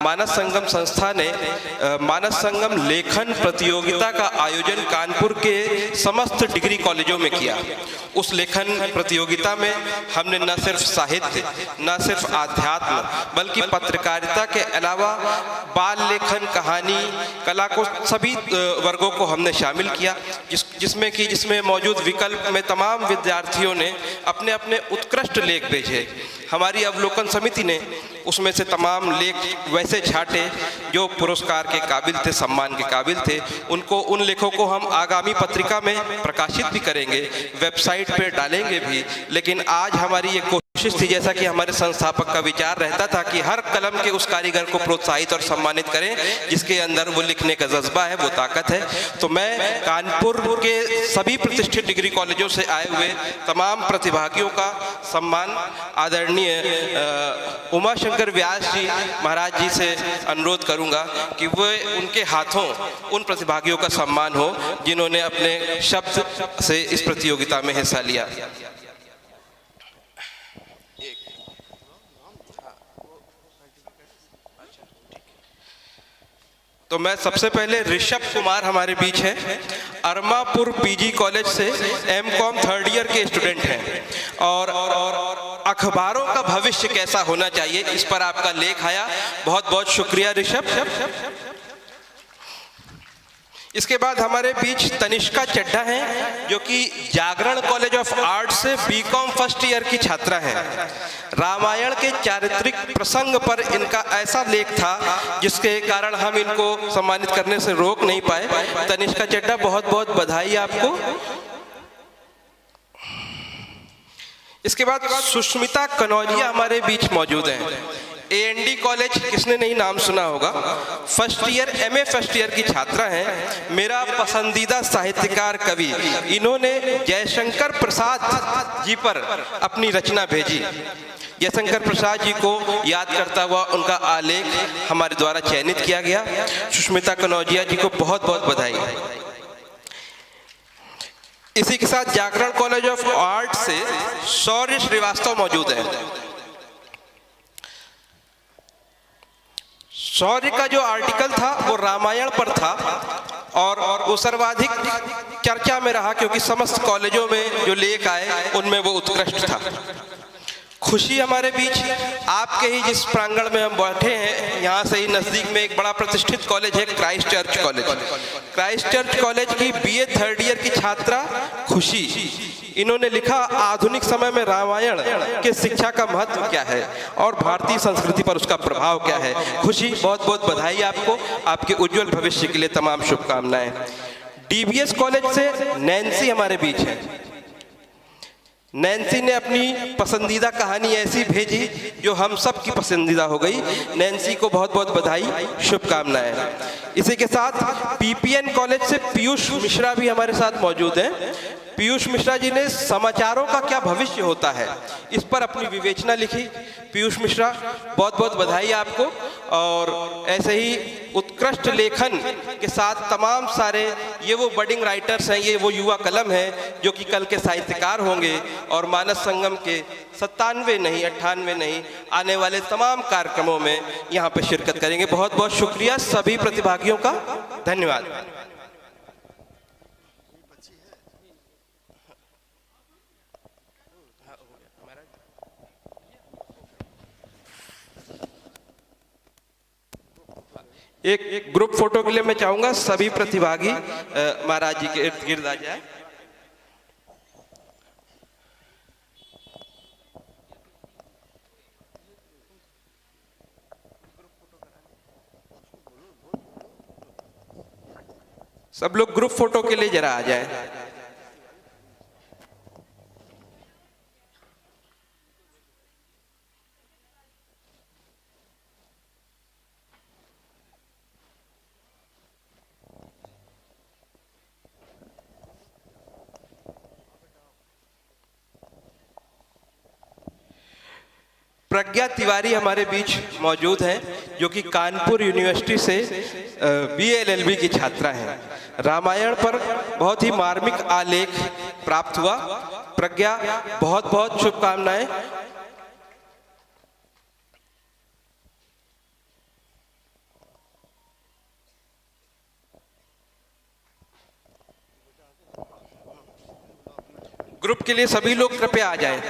मानस संगम संस्था ने मानस संगम लेखन प्रतियोगिता का आयोजन कानपुर के समस्त डिग्री कॉलेजों में किया। उस लेखन प्रतियोगिता में हमने न सिर्फ साहित्य, न सिर्फ आध्यात्म, बल्कि पत्रकारिता के अलावा बाल लेखन, कहानी, कला को सभी वर्गों को हमने शामिल किया, जिसमें मौजूद विकल्प में तमाम विद्यार्थियों ने अपने अपने उत्कृष्ट लेख भेजे। हमारी अवलोकन समिति ने उसमें से तमाम लेख वैसे छांटे जो पुरस्कार के काबिल थे, सम्मान के काबिल थे। उन लेखों को हम आगामी पत्रिका में प्रकाशित भी करेंगे, वेबसाइट पे डालेंगे भी। लेकिन आज हमारी ये कोशिश थी, जैसा कि हमारे संस्थापक का विचार रहता था कि हर कलम के उस कारीगर को प्रोत्साहित और सम्मानित करें जिसके अंदर वो लिखने का जज्बा है, वो ताकत है। तो मैं कानपुर के सभी प्रतिष्ठित डिग्री कॉलेजों से आए हुए तमाम प्रतिभागियों का सम्मान आदरणीय उमा शंकर व्यास जी महाराज जी से अनुरोध करूंगा कि वो उनके हाथों उन प्रतिभागियों का सम्मान हो जिन्होंने अपने शब्द से इस प्रतियोगिता में हिस्सा लिया। तो मैं सबसे पहले ऋषभ कुमार हमारे बीच हैं, अरमापुर पीजी कॉलेज से एमकॉम 3rd ईयर के स्टूडेंट हैं और अखबारों का भविष्य कैसा होना चाहिए इस पर आपका लेख आया। बहुत बहुत शुक्रिया ऋषभ। इसके बाद हमारे बीच तनिष्का चड्ढा हैं जो कि जागरण कॉलेज ऑफ आर्ट से बीकॉम 1st ईयर की छात्रा हैं। रामायण के चारित्रिक प्रसंग पर इनका ऐसा लेख था जिसके कारण हम इनको सम्मानित करने से रोक नहीं पाए। तनिष्का चड्ढा, बहुत बहुत बधाई आपको। इसके बाद सुष्मिता कनौजिया हमारे बीच मौजूद हैं। AND कॉलेज, किसने नहीं नाम सुना होगा, 1st year MA 1st year की छात्रा हैं। मेरा पसंदीदा साहित्यकार कवि, इन्होंने जयशंकर प्रसाद जी पर अपनी रचना भेजी। जयशंकर प्रसाद जी को याद करता हुआ उनका आलेख हमारे द्वारा चयनित किया गया। सुष्मिता कनौजिया जी को बहुत बहुत बधाई। इसी के साथ जागरण कॉलेज ऑफ आर्ट से शौर्य श्रीवास्तव मौजूद है। शौर्य का जो आर्टिकल था वो रामायण पर था और वो सर्वाधिक चर्चा में रहा क्योंकि समस्त कॉलेजों में जो लेख आए उनमें वो उत्कृष्ट था। खुशी हमारे बीच, आपके ही जिस प्रांगण में हम बैठे हैं यहाँ से ही नज़दीक में एक बड़ा प्रतिष्ठित कॉलेज है, Christ church college. Christ church college की BA 3rd ईयर की छात्रा खुशी, इन्होंने लिखा आधुनिक समय में रामायण के शिक्षा का महत्व क्या है और भारतीय संस्कृति पर उसका प्रभाव क्या है। खुशी, बहुत बहुत बधाई आपको, आपके उज्जवल भविष्य के लिए तमाम शुभकामनाएं। DBS कॉलेज से नैन्सी हमारे बीच है। नैन्सी ने अपनी पसंदीदा कहानी ऐसी भेजी जो हम सब की पसंदीदा हो गई। नैन्सी को बहुत बहुत बधाई, शुभकामनाएं। इसी के साथ PPN कॉलेज से पीयूष मिश्रा भी हमारे साथ मौजूद हैं। पीयूष मिश्रा जी ने समाचारों का क्या भविष्य होता है इस पर अपनी विवेचना लिखी। पीयूष मिश्रा, बहुत बहुत बधाई आपको। और ऐसे ही उत्कृष्ट लेखन के साथ तमाम सारे ये वो बडिंग राइटर्स हैं, ये वो युवा कलम हैं जो कि कल के साहित्यकार होंगे और मानस संगम के 97 नहीं 98 नहीं आने वाले तमाम कार्यक्रमों में यहाँ पर शिरकत करेंगे। बहुत बहुत शुक्रिया सभी प्रतिभागियों का, धन्यवाद। एक ग्रुप फोटो के लिए मैं चाहूंगा सभी प्रतिभागी महाराज जी के इर्द गिर्द आ जाए। सब लोग ग्रुप फोटो के लिए जरा आ जाए। प्रज्ञा तिवारी हमारे बीच मौजूद हैं जो कि कानपुर यूनिवर्सिटी से BA LLB की छात्रा हैं। रामायण पर बहुत ही मार्मिक आलेख प्राप्त हुआ। प्रज्ञा, बहुत बहुत शुभकामनाएं। ग्रुप के लिए सभी लोग कृपया आ जाएं।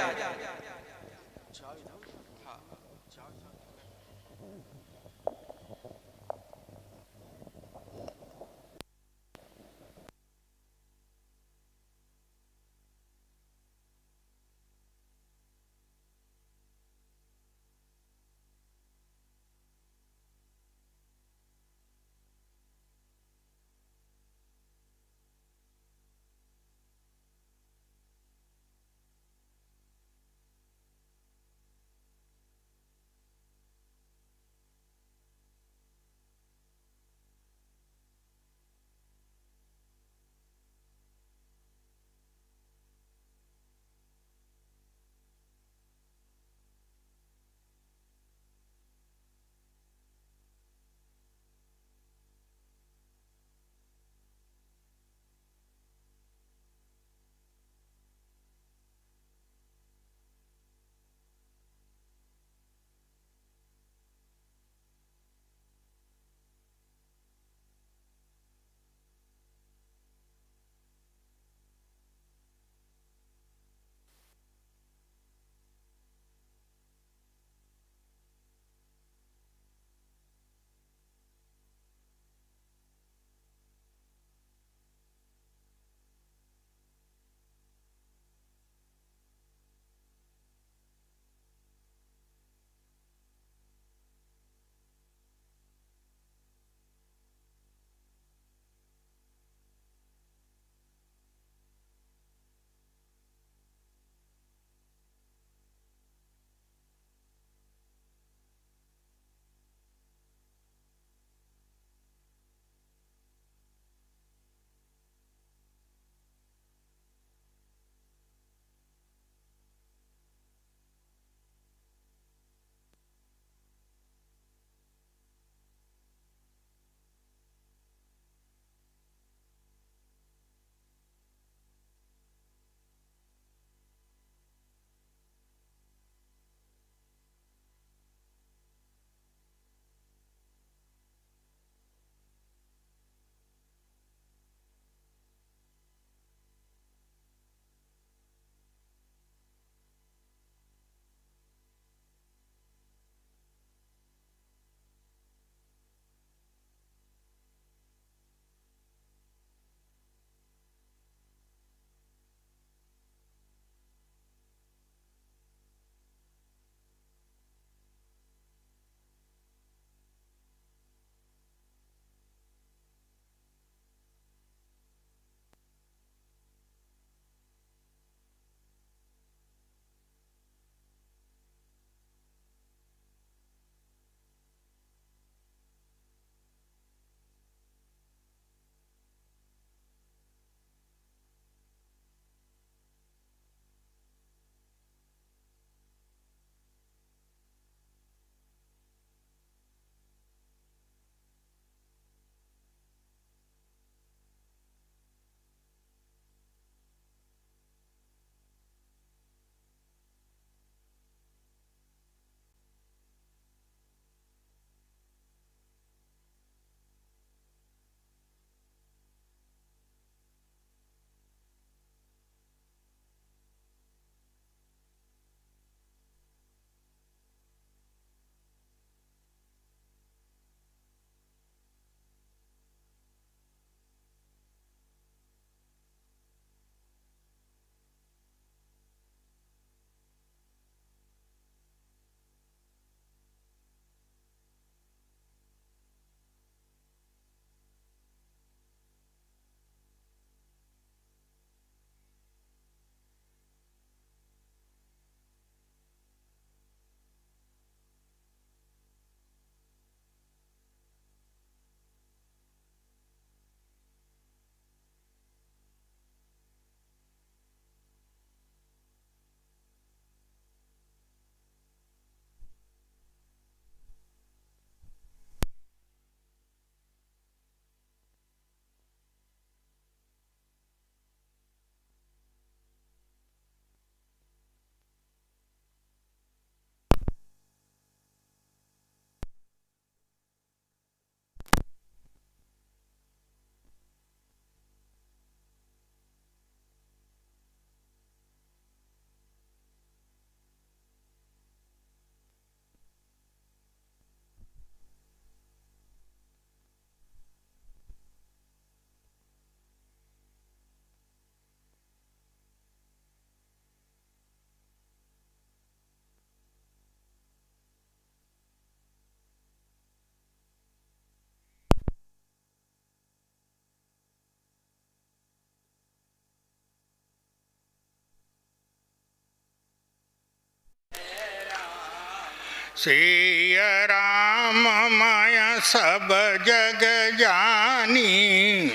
श्री राम माया सब जग जानी,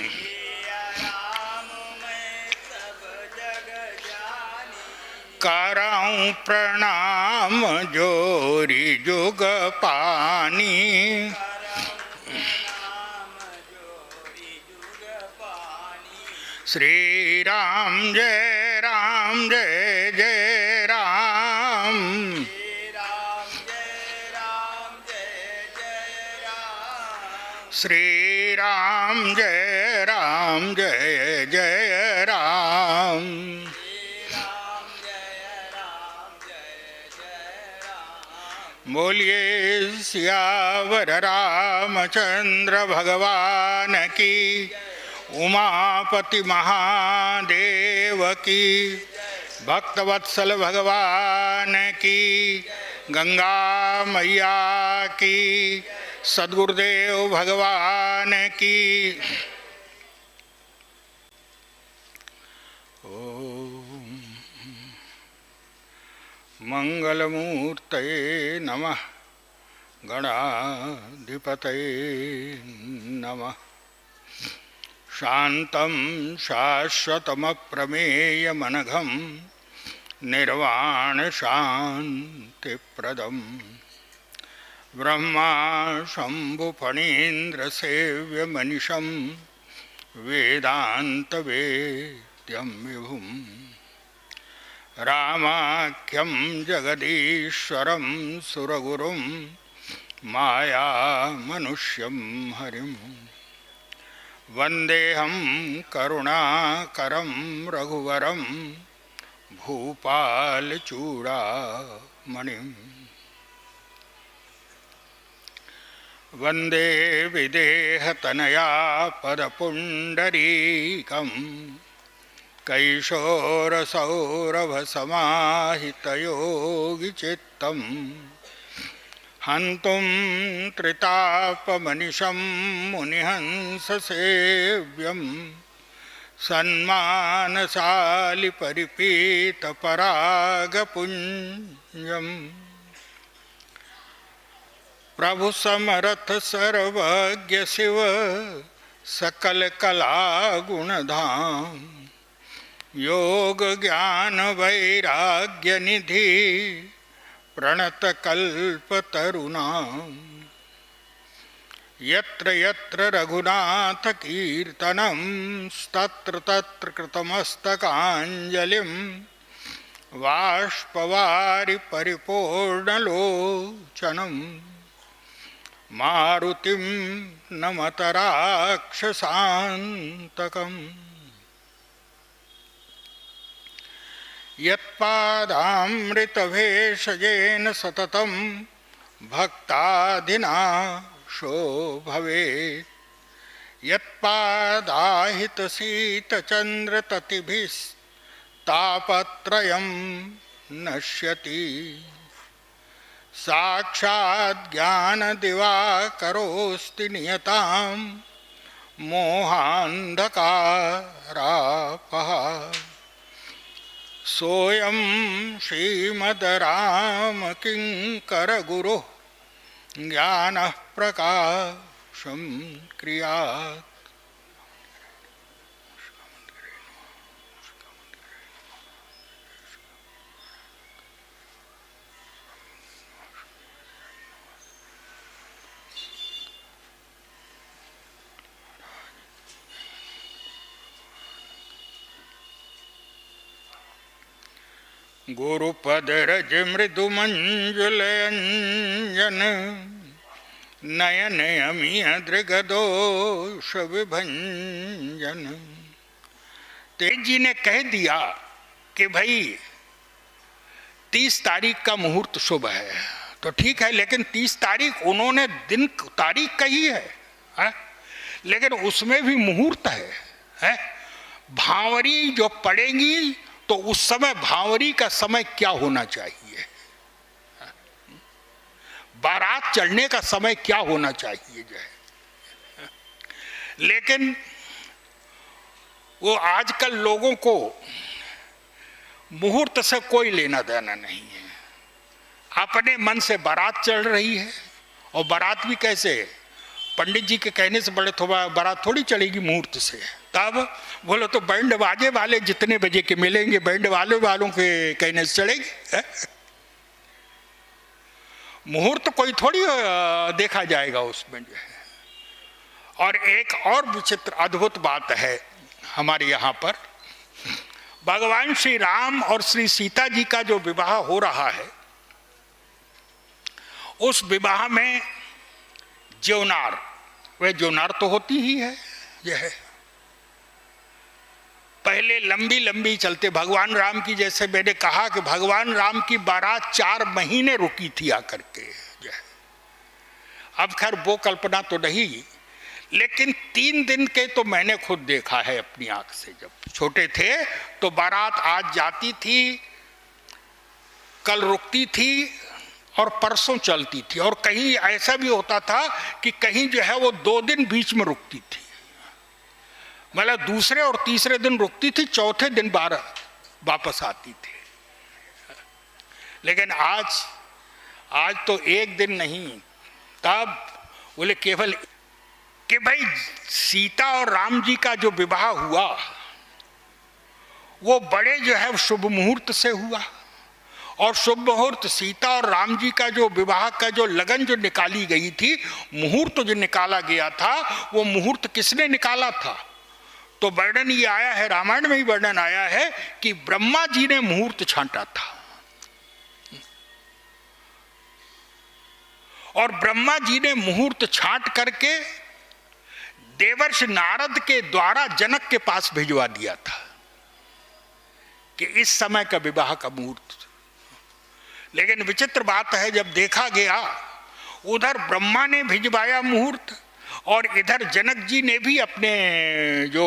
कराऊं प्रणाम जोरी जुग पानी। श्री राम जय जय राम, श्री राम जय जय राम। बोलिए सियावर रामचंद्र भगवान की, उमापति महादेव की, भक्तवत्सल भगवान की, गंगा मैया की, सद्गुरुदेव भगवान की। ओम मंगलमूर्तये नमः, गणाधिपतये नमः। शांतं शाश्वतमप्रमेयमनघं निर्वाण शांतिप्रदं, ब्रह्मा शंभु फणीन्द्र सेव्य मनिषं, वेदांत वेद्यं विभुं, रामाख्यं जगदीश्वरं सुरगुरुं, माया मनुष्यं हरिं। वंदेहं करुणाकरं रघुवरं, भूपालचूड़ामणिं। वंदे विदेहतनया पदपुण्डरीकं, कैशोरसौरभसमाहितयोगिचित्तं, हन्तुं त्रितापमनिशं मुनिहंससेव्यं, सन्मानशालि परिपीतपरागपुञ्जम्। प्रभु समर्थ सर्वज्ञ शिव, सकल कला गुणधाम, योग ज्ञान वैराग्य निधि, प्रणत कल्प तरुणाम। यत्र यत्र रघुनाथ कीर्तनं, तत्र तत्र कृतमस्तकाञ्जलिं, बाष्पवारि परिपूर्णलोचनं, मारुतिं नमत राक्षसान्तकम्। यत्पादामृतभेषजेन सततं, भक्ताधिनाशो भवेत्। यत्पादाहितशीतचन्द्रततिभिस्तापत्रयं नश्यति, साक्षात् ज्ञानदिवाकरोऽस्ति नियतां, मोहान्धकारापः। सोऽयं श्रीमद्रामकिङ्कर गुरुः, ज्ञानः प्रकाशं क्रियात्। गुरुपद रज मृदु मंजुलयंजन, नयन अमिय दृगदोष विभंजन। तेज जी ने कह दिया कि भाई 30 तारीख का मुहूर्त शुभ है, तो ठीक है, लेकिन 30 तारीख उन्होंने दिन तारीख कही है, लेकिन उसमें भी मुहूर्त है। भांवरी जो पड़ेगी तो उस समय भांवरी का समय क्या होना चाहिए, बारात चढ़ने का समय क्या होना चाहिए जो है। लेकिन वो आजकल लोगों को मुहूर्त से कोई लेना देना नहीं है। अपने मन से बारात चढ़ रही है, और बारात भी कैसे, पंडित जी के कहने से बड़े तो बारात थोड़ी चढ़ेगी मुहूर्त से। तब बोलो तो बैंड बाजे वाले जितने बजे के मिलेंगे बैंड वालों के कहने से चढ़ेगी। मुहूर्त कोई थोड़ी देखा जाएगा उसमें जो है। और एक और विचित्र अद्भुत बात है हमारे यहाँ पर, भगवान श्री राम और श्री सीता जी का जो विवाह हो रहा है, उस विवाह में ज्योनार, वह ज्योनार तो होती ही है यह पहले लंबी लंबी चलते। भगवान राम की, जैसे मैंने कहा कि भगवान राम की बारात 4 महीने रुकी थी आकर के। अब खैर वो कल्पना तो नहीं, लेकिन 3 दिन के तो मैंने खुद देखा है अपनी आंख से। जब छोटे थे तो बारात आज जाती थी, कल रुकती थी और परसों चलती थी, और कहीं ऐसा भी होता था कि कहीं जो है वो 2 दिन बीच में रुकती थी, मतलब दूसरे और तीसरे दिन रुकती थी, चौथे दिन वापस आती थी। लेकिन आज तो 1 दिन नहीं, तब बोले केवल कि भाई सीता और राम जी का जो विवाह हुआ वो बड़े जो है शुभ मुहूर्त से हुआ। और शुभ मुहूर्त सीता और राम जी का जो विवाह का जो लगन जो निकाली गई थी, मुहूर्त जो निकाला गया था, वो मुहूर्त किसने निकाला था? तो वर्णन ये आया है, रामायण में ही वर्णन आया है कि ब्रह्मा जी ने मुहूर्त छांटा था। और ब्रह्मा जी ने मुहूर्त छांट करके देवर्षि नारद के द्वारा जनक के पास भिजवा दिया था कि इस समय का विवाह का मुहूर्त। लेकिन विचित्र बात है, जब देखा गया उधर ब्रह्मा ने भिजवाया मुहूर्त और इधर जनक जी ने भी अपने जो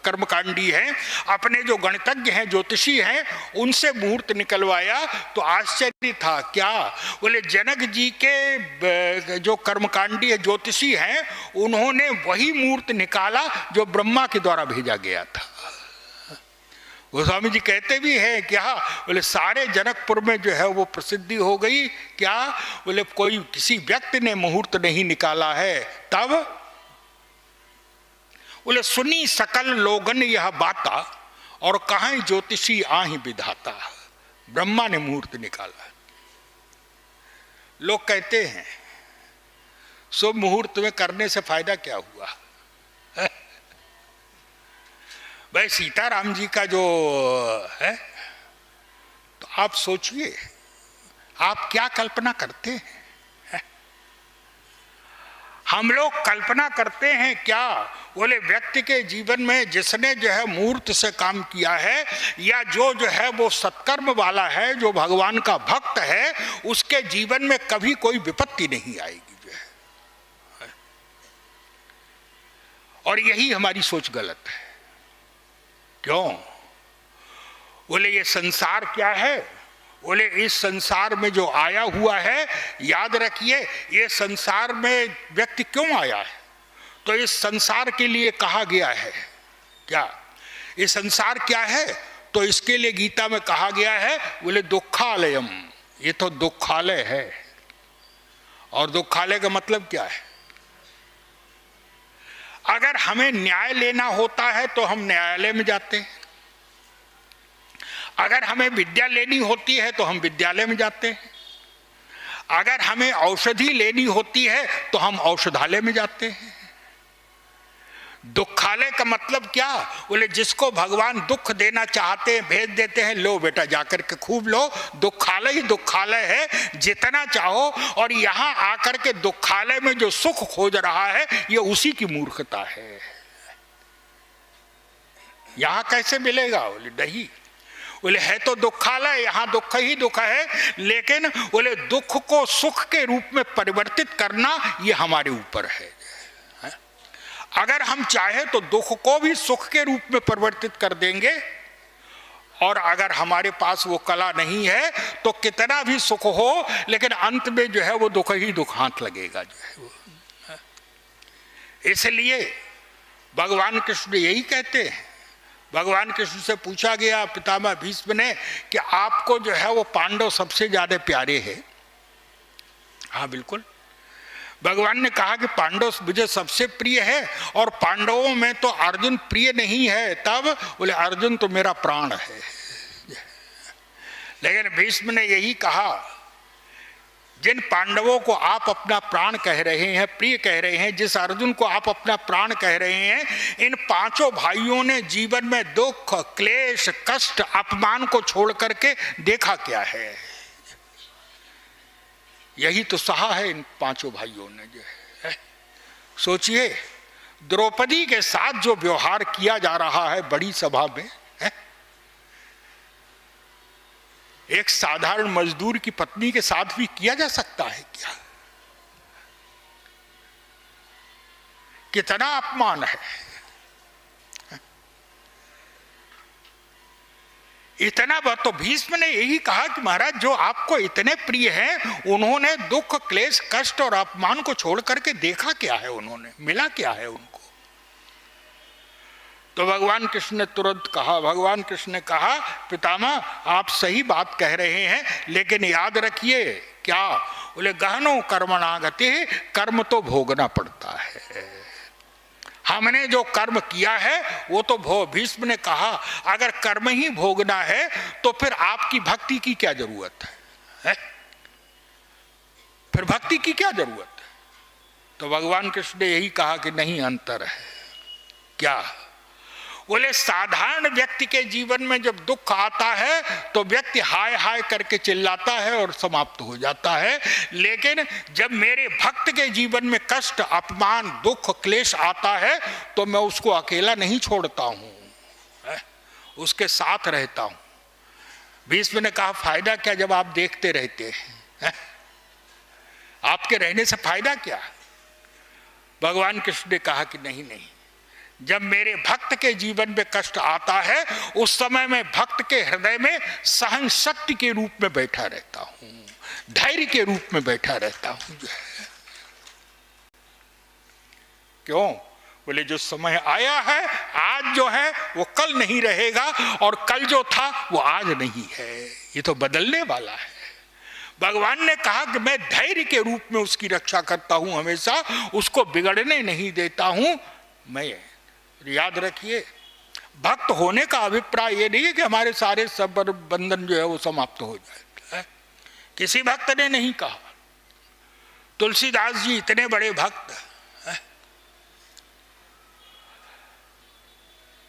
कर्मकांडी हैं, अपने जो गणितज्ञ हैं, ज्योतिषी हैं, उनसे मुहूर्त निकलवाया। तो आश्चर्य था क्या, बोले जनक जी के जो कर्मकांडी है, ज्योतिषी हैं, उन्होंने वही मुहूर्त निकाला जो ब्रह्मा के द्वारा भेजा गया था। गोस्वामी जी कहते भी हैं क्या, बोले सारे जनकपुर में जो है वो प्रसिद्धि हो गई। क्या, बोले कोई किसी व्यक्ति ने मुहूर्त नहीं निकाला है। तब बोले सुनी सकल लोगन यह बाता, और कहाँ ज्योतिषी आहि विधाता। ब्रह्मा ने मुहूर्त निकाला। लोग कहते हैं शुभ मुहूर्त में करने से फायदा क्या हुआ? भाई सीताराम जी का जो है, तो आप सोचिए आप क्या कल्पना करते हैं? हम लोग कल्पना करते हैं क्या, बोले व्यक्ति के जीवन में जिसने जो है मुहूर्त से काम किया है, या जो है वो सत्कर्म वाला है, जो भगवान का भक्त है, उसके जीवन में कभी कोई विपत्ति नहीं आएगी जो है। और यही हमारी सोच गलत है। क्यों? बोले ये संसार क्या है? बोले इस संसार में जो आया हुआ है, याद रखिए ये संसार में व्यक्ति क्यों आया है? तो इस संसार के लिए कहा गया है क्या? ये संसार क्या है? तो इसके लिए गीता में कहा गया है, बोले दुखालयम, ये तो दुखालय है। और दुखालय का मतलब क्या है? अगर हमें न्याय लेना होता है तो हम न्यायालय में जाते हैं, अगर हमें विद्या लेनी होती है तो हम विद्यालय में जाते हैं, अगर हमें औषधि लेनी होती है तो हम औषधालय में जाते हैं। दुखालय का मतलब क्या? बोले जिसको भगवान दुख देना चाहते हैं भेज देते हैं, लो बेटा जाकर के खूब लो, दुखालय ही दुखालय है, जितना चाहो। और यहाँ आकर के दुखालय में जो सुख खोज रहा है, ये उसी की मूर्खता है। यहाँ कैसे मिलेगा? बोले नहीं, बोले है तो दुखालय, यहाँ दुख ही दुख है, लेकिन बोले दुख को सुख के रूप में परिवर्तित करना ये हमारे ऊपर है। अगर हम चाहें तो दुख को भी सुख के रूप में परिवर्तित कर देंगे, और अगर हमारे पास वो कला नहीं है तो कितना भी सुख हो, लेकिन अंत में जो है वो दुख ही दुख हाथ लगेगा जो है वो। इसलिए भगवान कृष्ण यही कहते हैं, भगवान कृष्ण से पूछा गया पितामह भीष्म ने कि आपको जो है वो पांडव सबसे ज्यादा प्यारे हैं। हाँ बिल्कुल, भगवान ने कहा कि पांडव मुझे सबसे प्रिय है और पांडवों में तो अर्जुन प्रिय नहीं है। तब बोले अर्जुन तो मेरा प्राण है। लेकिन भीष्म ने यही कहा, जिन पांडवों को आप अपना प्राण कह रहे हैं, प्रिय कह रहे हैं, जिस अर्जुन को आप अपना प्राण कह रहे हैं, इन पांचों भाइयों ने जीवन में दुख, क्लेश, कष्ट, अपमान को छोड़ करके देखा क्या है? यही तो सहा है इन पांचों भाइयों ने जो है। सोचिए, द्रौपदी के साथ जो व्यवहार किया जा रहा है बड़ी सभा में, एक साधारण मजदूर की पत्नी के साथ भी किया जा सकता है क्या? कितना अपमान है। इतना बात तो भीष्म ने यही कहा कि महाराज जो आपको इतने प्रिय हैं, उन्होंने दुख, क्लेश, कष्ट और अपमान को छोड़ करके देखा क्या है? उन्होंने मिला क्या है उनको? तो भगवान कृष्ण ने तुरंत कहा, भगवान कृष्ण ने कहा पितामह आप सही बात कह रहे हैं, लेकिन याद रखिए क्या? बोले गहनो कर्मणागति, कर्म तो भोगना पड़ता है। हमने जो कर्म किया है वो तो भीष्म ने कहा अगर कर्म ही भोगना है तो फिर आपकी भक्ति की क्या जरूरत है? फिर भक्ति की क्या जरूरत है? तो भगवान कृष्ण ने यही कहा कि नहीं, अंतर है। क्या? बोले साधारण व्यक्ति के जीवन में जब दुख आता है तो व्यक्ति हाय हाय करके चिल्लाता है और समाप्त हो जाता है, लेकिन जब मेरे भक्त के जीवन में कष्ट, अपमान, दुख, क्लेश आता है तो मैं उसको अकेला नहीं छोड़ता हूं, उसके साथ रहता हूं। भीष्म ने कहा फायदा क्या जब आप देखते रहते हैं? आपके रहने से फायदा क्या? भगवान कृष्ण ने कहा कि नहीं नहीं, जब मेरे भक्त के जीवन में कष्ट आता है उस समय मैं भक्त के हृदय में सहन शक्ति के रूप में बैठा रहता हूं, धैर्य के रूप में बैठा रहता हूं। जो है क्यों? बोले जो समय आया है आज जो है वो कल नहीं रहेगा, और कल जो था वो आज नहीं है, ये तो बदलने वाला है। भगवान ने कहा कि मैं धैर्य के रूप में उसकी रक्षा करता हूं, हमेशा उसको बिगड़ने नहीं देता हूं। मैं याद रखिए, भक्त होने का अभिप्राय ये नहीं है कि हमारे सारे सब बंधन जो है वो समाप्त हो जाए। किसी भक्त ने नहीं कहा। तुलसीदास जी इतने बड़े भक्त,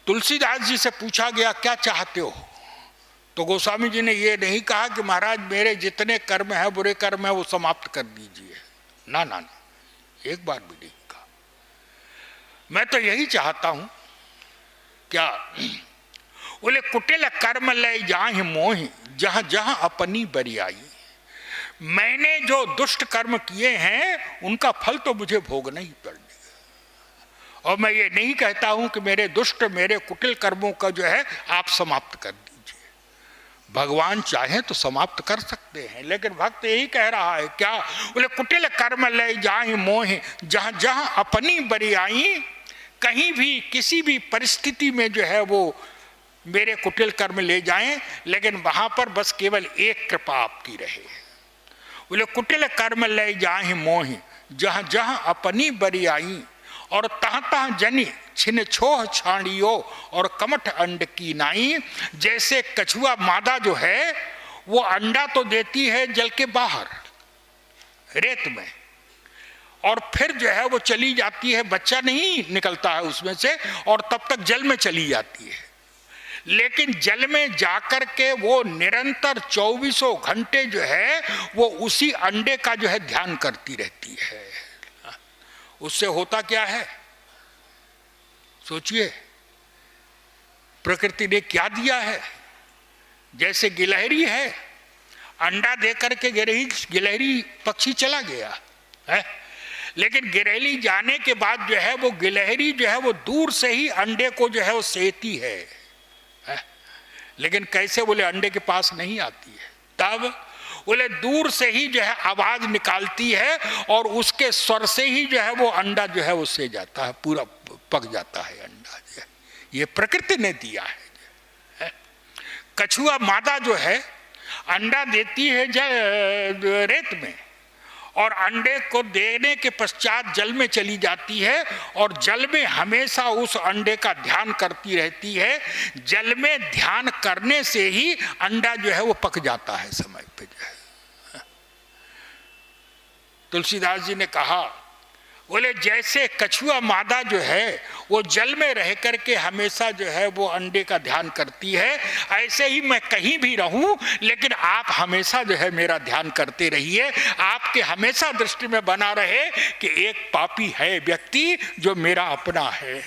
तुलसीदास जी से पूछा गया क्या चाहते हो, तो गोस्वामी जी ने ये नहीं कहा कि महाराज मेरे जितने कर्म है, बुरे कर्म है, वो समाप्त कर दीजिए। ना ना ना, एक बार भी नहीं। मैं तो यही चाहता हूं। क्या? बोले कुटिल कर्म ले जाहि मोहि, जहां जहां अपनी बरियाई। मैंने जो दुष्ट कर्म किए हैं उनका फल तो मुझे भोगना ही पड़ेगा, और मैं ये नहीं कहता हूं कि मेरे दुष्ट, मेरे कुटिल कर्मों का जो है आप समाप्त कर दीजिए। भगवान चाहे तो समाप्त कर सकते हैं, लेकिन भक्त यही कह रहा है क्या? बोले कुटिल कर्म ले जाहि मोहि, जहां जहां अपनी बरियाई। कहीं भी किसी भी परिस्थिति में जो है वो मेरे कुटिल कर्म ले जाएं, लेकिन वहां पर बस केवल एक कृपा आपकी रहे। बोले कुटिल कर्म ले जाहि मोहि, जहां जहां अपनी बरियाई। और तह तह जनी छिन छोह छाड़ियो, और कमठ अंड की नाई। जैसे कछुआ मादा जो है वो अंडा तो देती है जल के बाहर रेत में, और फिर जो है वो चली जाती है, बच्चा नहीं निकलता है उसमें से, और तब तक जल में चली जाती है। लेकिन जल में जाकर के वो निरंतर 24 घंटे जो है वो उसी अंडे का जो है ध्यान करती रहती है। उससे होता क्या है? सोचिए, प्रकृति ने क्या दिया है। जैसे गिलहरी है, अंडा देकर के गिलहरी पक्षी चला गया है, लेकिन गिलहरी जाने के बाद जो है वो गिलहरी जो है वो दूर से ही अंडे को जो है वो सेती है। लेकिन कैसे? बोले अंडे के पास नहीं आती है, तब बोले दूर से ही जो है आवाज निकालती है, और उसके स्वर से ही जो है वो अंडा जो है वो से जाता है, पूरा पक जाता है अंडा जो है। ये प्रकृति ने दिया है। कछुआ मादा जो है अंडा देती है रेत में, और अंडे को देने के पश्चात जल में चली जाती है, और जल में हमेशा उस अंडे का ध्यान करती रहती है। जल में ध्यान करने से ही अंडा जो है वो पक जाता है समय पे जो है। तुलसीदास जी ने कहा, बोले जैसे कछुआ मादा जो है वो जल में रह करके हमेशा जो है वो अंडे का ध्यान करती है, ऐसे ही मैं कहीं भी रहूं लेकिन आप हमेशा जो है मेरा ध्यान करते रहिए। आपके हमेशा दृष्टि में बना रहे कि एक पापी है व्यक्ति जो मेरा अपना है।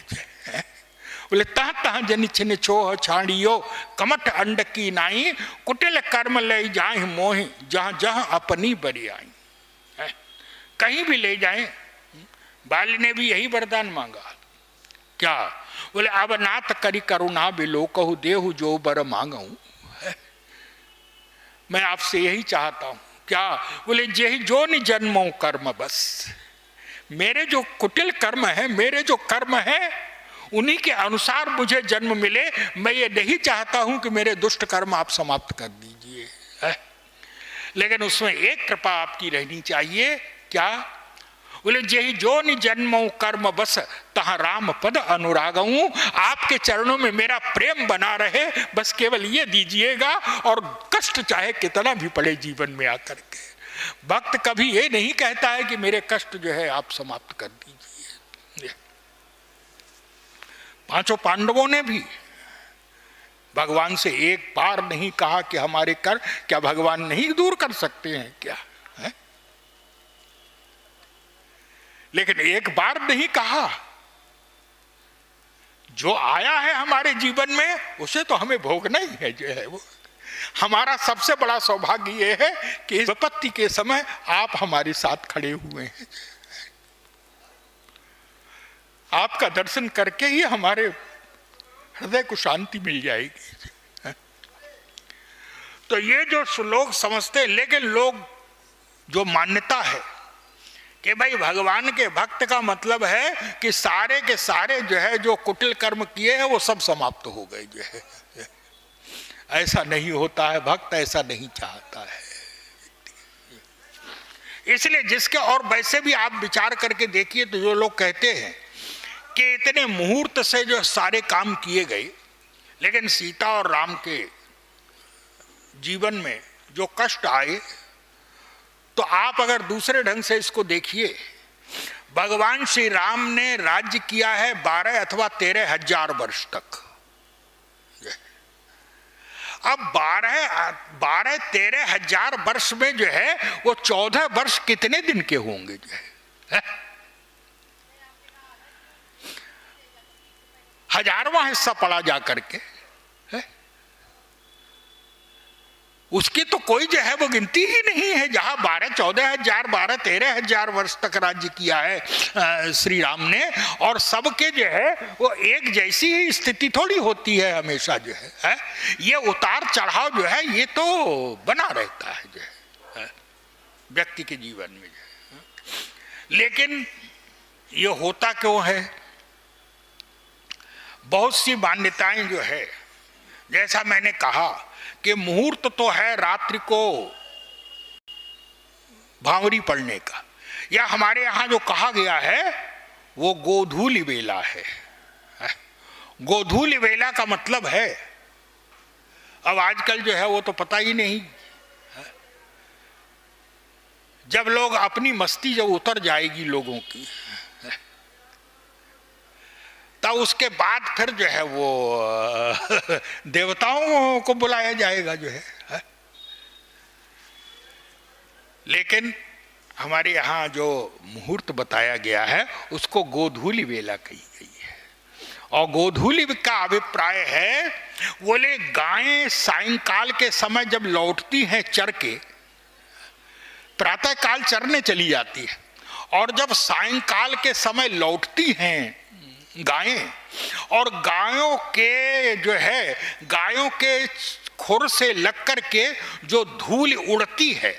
बोले तह तह जनि छिन छोह छाड़ियो कमठ अंड की नाई, कुटिल कर्म ले जाए मोहि जहां जहां अपनी बरी आई। कहीं भी ले जाएं। बाली ने भी यही वरदान मांगा। क्या? बोले अब नाथ करी करुणा बिलो कहू देहु जो बर मांगू। मैं आपसे यही चाहता हूं। क्या? बोले जेहि जो नि जन्मो कर्म बस। मेरे जो कुटिल कर्म है, मेरे जो कर्म है उन्हीं के अनुसार मुझे जन्म मिले। मैं ये नहीं चाहता हूं कि मेरे दुष्ट कर्म आप समाप्त कर दीजिए, लेकिन उसमें एक कृपा आपकी रहनी चाहिए। क्या? बोले जेहि जो नि जन्मो कर्म बस तहाँ राम पद अनुरागऊ। आपके चरणों में मेरा प्रेम बना रहे, बस केवल ये दीजिएगा, और कष्ट चाहे कितना भी पड़े जीवन में आकर के। भक्त कभी ये नहीं कहता है कि मेरे कष्ट जो है आप समाप्त कर दीजिए। पांचों पांडवों ने भी भगवान से एक बार नहीं कहा कि हमारे कर क्या भगवान नहीं दूर कर सकते हैं क्या? लेकिन एक बार नहीं कहा। जो आया है हमारे जीवन में उसे तो हमें भोगना ही है जो है वो। हमारा सबसे बड़ा सौभाग्य ये है कि इस विपत्ति के समय आप हमारे साथ खड़े हुए हैं। आपका दर्शन करके ही हमारे हृदय को शांति मिल जाएगी। तो ये जो लोग समझते हैं, लेकिन लोग जो मान्यता है कि भाई भगवान के भक्त का मतलब है कि सारे के सारे जो है जो कुटिल कर्म किए हैं वो सब समाप्त हो गए जो है। ऐसा नहीं होता है, भक्त ऐसा नहीं चाहता है। इसलिए जिसके, और वैसे भी आप विचार करके देखिए तो जो लोग कहते हैं कि इतने मुहूर्त से जो सारे काम किए गए, लेकिन सीता और राम के जीवन में जो कष्ट आए, तो आप अगर दूसरे ढंग से इसको देखिए, भगवान श्री राम ने राज्य किया है 12 अथवा 13 हजार वर्ष तक। अब 12-13 हजार वर्ष में जो है वो 14 वर्ष कितने दिन के होंगे जो है? हजारवां हिस्सा पड़ा जा करके है? उसकी तो कोई जो है वो गिनती ही नहीं है। जहां 12-14 हजार 12-13 हजार वर्ष तक राज्य किया है श्री राम ने, और सबके जो है वो एक जैसी ही स्थिति थोड़ी होती है हमेशा जो है? ये उतार चढ़ाव जो है ये तो बना रहता है जो है व्यक्ति के जीवन में जो है। लेकिन ये होता क्यों है? बहुत सी मान्यताएं जो है, जैसा मैंने कहा कि मुहूर्त तो है रात्रि को भांवरी पड़ने का, या हमारे यहां जो कहा गया है वो गोधूलि वेला है। गोधूलि वेला का मतलब है, अब आजकल जो है वो तो पता ही नहीं, जब लोग अपनी मस्ती जब उतर जाएगी लोगों की, तब उसके बाद फिर जो है वो देवताओं को बुलाया जाएगा जो है। लेकिन हमारे यहाँ जो मुहूर्त बताया गया है उसको गोधूलि वेला कही गई है। और गोधूलि का अभिप्राय है, बोले गायें सायंकाल के समय जब लौटती हैं चर के, प्रातः काल चरने चली जाती है, और जब सायंकाल के समय लौटती हैं गायें, और गायों के जो है गायों के खुर से लग कर के जो धूल उड़ती है,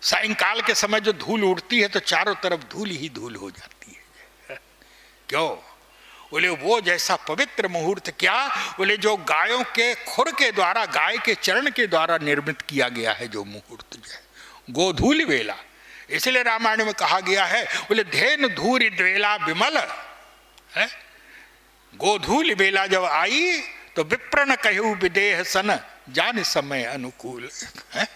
सायंकाल के समय जो धूल उड़ती है तो चारों तरफ धूल ही धूल हो जाती है। क्यों? बोले वो जैसा पवित्र मुहूर्त क्या, बोले जो गायों के खुर के द्वारा, गाय के चरण के द्वारा निर्मित किया गया है जो मुहूर्त जो है, गोधूलि वेला। इसलिए रामायण में कहा गया है, बोले धेन धूरि द्वेला विमल है, गोधूलि वेला जब आई तो विप्र न कहू विदेह सन, जान समय अनुकूल है।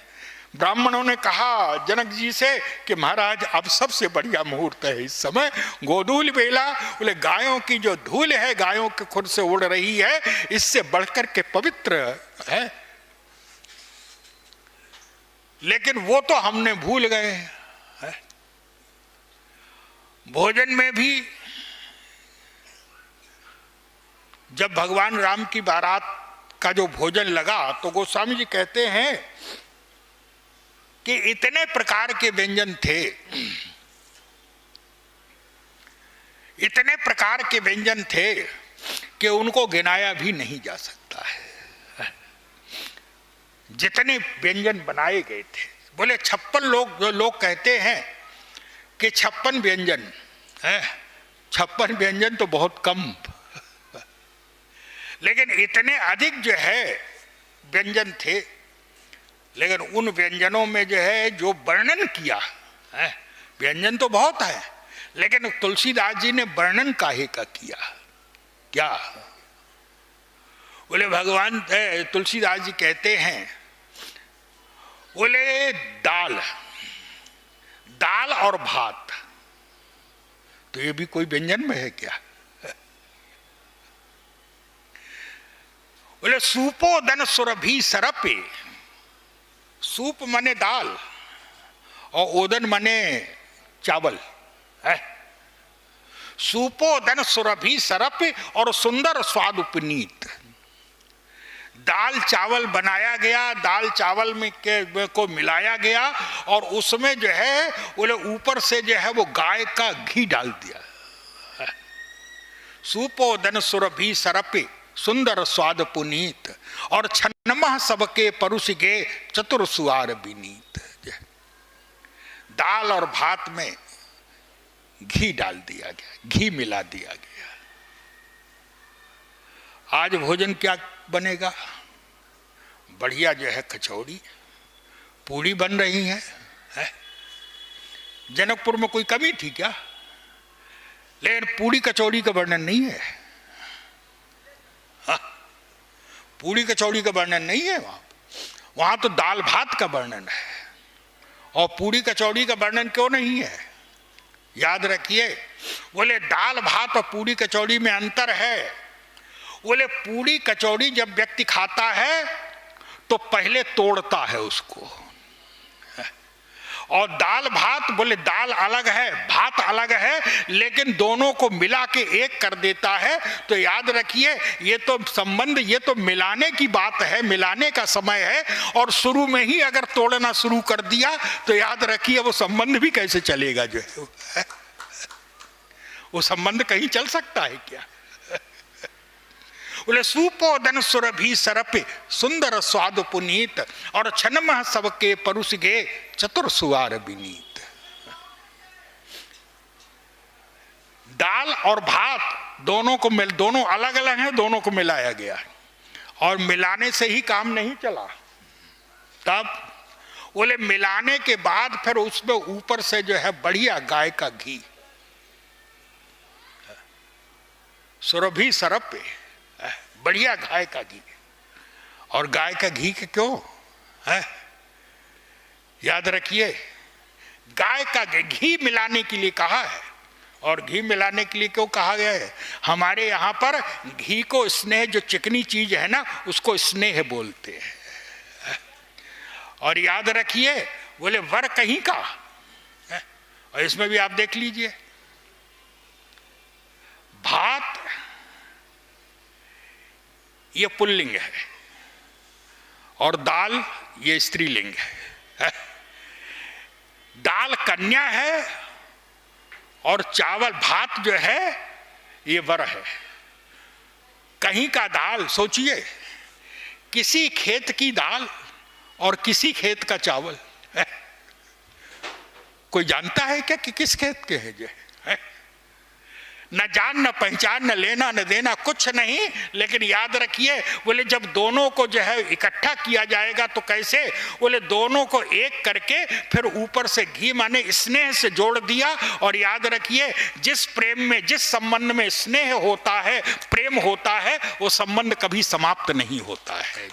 ब्राह्मणों ने कहा जनक जी से कि महाराज अब सबसे बढ़िया मुहूर्त है इस समय गोधूलि वेला। बोले गायों की जो धूल है गायों के खुद से उड़ रही है, इससे बढ़कर के पवित्र है। लेकिन वो तो हमने भूल गए हैं। भोजन में भी जब भगवान राम की बारात का जो भोजन लगा तो गोस्वामी जी कहते हैं कि इतने प्रकार के व्यंजन थे, इतने प्रकार के व्यंजन थे कि उनको गिनाया भी नहीं जा सकता है, जितने व्यंजन बनाए गए थे। बोले 56 लोग कहते हैं कि 56 व्यंजन है, 56 व्यंजन तो बहुत कम, लेकिन इतने अधिक जो है व्यंजन थे। लेकिन उन व्यंजनों में जो है जो वर्णन किया है, व्यंजन तो बहुत है, लेकिन तुलसीदास जी ने वर्णन काहे का किया, क्या? बोले भगवान तुलसीदास जी कहते हैं, बोले दाल, दाल और भात, तो ये भी कोई व्यंजन में है क्या? बोले सूपोदन सुरभि सरपे, सूप मने दाल और ओदन मने चावल है। सूपोदन सुरभि सरप और सुंदर स्वाद उपनीत, दाल चावल बनाया गया, दाल चावल में को मिलाया गया और उसमें जो है बोले ऊपर से जो है वो गाय का घी डाल दिया। सूपोदन सुरभि सरप सुंदर स्वाद पुनीत और छन्नमा सबके परुष गे चतुर सुआर विनीत। दाल और भात में घी डाल दिया गया, घी मिला दिया गया। आज भोजन क्या बनेगा? बढ़िया जो है कचौड़ी पूड़ी बन रही है। जनकपुर में कोई कमी थी क्या? लेकिन पूड़ी कचौड़ी का वर्णन नहीं है। पूड़ी कचौड़ी का वर्णन नहीं है वहां तो दाल भात का वर्णन है। और पूड़ी कचौड़ी का वर्णन क्यों नहीं है? याद रखिए, बोले दाल भात और पूड़ी कचौड़ी में अंतर है। बोले पूड़ी कचौड़ी जब व्यक्ति खाता है तो पहले तोड़ता है उसको, और दाल भात बोले दाल अलग है भात अलग है, लेकिन दोनों को मिला के एक कर देता है। तो याद रखिए ये तो संबंध, ये तो मिलाने की बात है, मिलाने का समय है। और शुरू में ही अगर तोड़ना शुरू कर दिया तो याद रखिए वो संबंध भी कैसे चलेगा, जो है वो संबंध कहीं चल सकता है क्या? बोले सूपोदन सुरभि सरप सुंदर स्वाद पुनीत और छन्म सबके परुष गे चतुर सुआर विनीत। दाल और भात दोनों को दोनों अलग अलग हैं, दोनों को मिलाया गया और मिलाने से ही काम नहीं चला। तब बोले मिलाने के बाद फिर उसमें ऊपर से जो है बढ़िया गाय का घी, सुरभि सरप बढ़िया गाय का घी। और गाय का घी के क्यों है? याद रखिए गाय का घी मिलाने के लिए कहा है। और घी मिलाने के लिए क्यों कहा गया है? हमारे यहाँ पर घी को स्नेह, जो चिकनी चीज है ना उसको स्नेह बोलते हैं। और याद रखिए बोले वर कहीं का है? और इसमें भी आप देख लीजिए, भात ये पुल्लिंग है और दाल ये स्त्रीलिंग है। दाल कन्या है और चावल भात जो है ये वर है। कहीं का दाल, सोचिए किसी खेत की दाल और किसी खेत का चावल, कोई जानता है क्या कि किस खेत के हैं? न जान न पहचान, न लेना न देना, कुछ नहीं। लेकिन याद रखिए, बोले जब दोनों को जो है इकट्ठा किया जाएगा तो कैसे? बोले दोनों को एक करके फिर ऊपर से घी माने स्नेह से जोड़ दिया। और याद रखिए, जिस प्रेम में, जिस संबंध में स्नेह होता है, प्रेम होता है, वो संबंध कभी समाप्त नहीं होता है।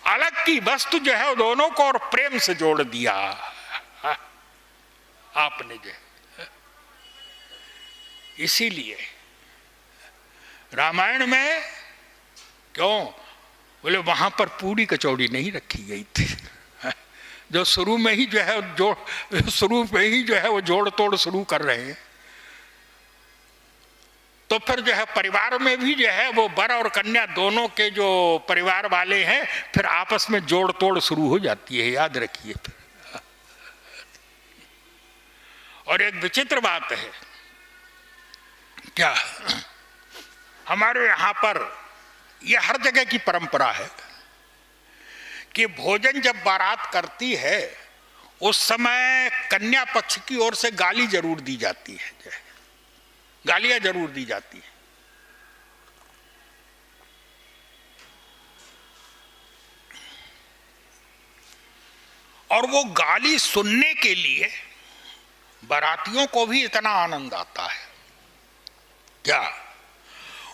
अलग की वस्तु जो है दोनों को और प्रेम से जोड़ दिया आपने जो। इसीलिए रामायण में क्यों? बोले वहां पर पूरी कचौड़ी नहीं रखी गई थी। जो शुरू में ही जो है शुरू में ही जो है वो जोड़ तोड़ शुरू कर रहे हैं, तो फिर जो है परिवार में भी जो है वो वर और कन्या दोनों के जो परिवार वाले हैं फिर आपस में जोड़ तोड़ शुरू हो जाती है, याद रखिए। और एक विचित्र बात है, क्या हमारे यहां पर यह हर जगह की परंपरा है कि भोजन जब बारात करती है उस समय कन्या पक्ष की ओर से गाली जरूर दी जाती है, गालियां जरूर दी जाती है। और वो गाली सुनने के लिए बारातियों को भी इतना आनंद आता है। क्या?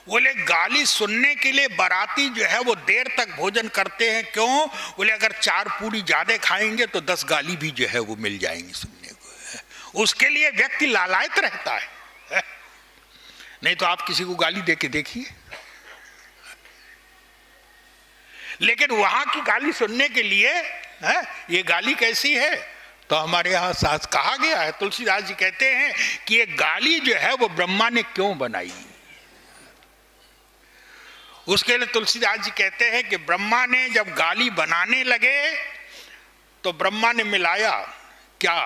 बोले गाली सुनने के लिए बाराती जो है वो देर तक भोजन करते हैं। क्यों? बोले अगर 4 पूरी ज्यादा खाएंगे तो 10 गाली भी जो है वो मिल जाएंगी सुनने को। उसके लिए व्यक्ति लालायित रहता है। नहीं तो आप किसी को गाली दे के देखिए, लेकिन वहां की गाली सुनने के लिए ये गाली कैसी है? तो हमारे यहां साथ कहा गया है, तुलसीदास जी कहते हैं कि ये गाली जो है वो ब्रह्मा ने क्यों बनाई। उसके लिए तुलसीदास जी कहते हैं कि ब्रह्मा ने जब गाली बनाने लगे तो ब्रह्मा ने मिलाया क्या?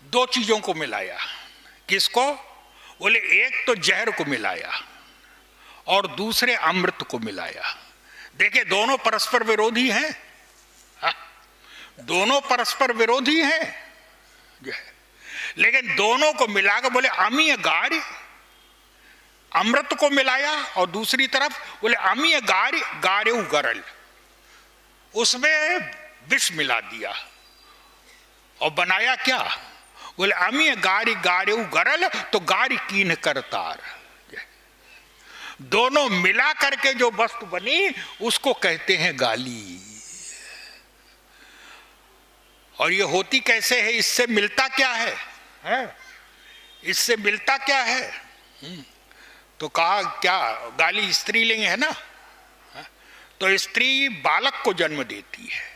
2 चीजों को मिलाया। किसको? बोले एक तो जहर को मिलाया और दूसरे अमृत को मिलाया। देखिए दोनों परस्पर विरोधी हैं, दोनों परस्पर विरोधी हैं, लेकिन दोनों को मिलाकर बोले अमीय गार्य, अमृत को मिलाया और दूसरी तरफ बोले अमीय गार्य गार्यु गरल, उसमें विष मिला दिया और बनाया क्या? बोले अमीय गार्य गार्यु गरल, तो गार्य कीन करतार। दोनों मिला करके जो वस्तु बनी उसको कहते हैं गाली। और ये होती कैसे है? इससे मिलता क्या है? इससे मिलता क्या है? तो कहा क्या? गाली स्त्रीलिंग है ना, तो स्त्री बालक को जन्म देती है।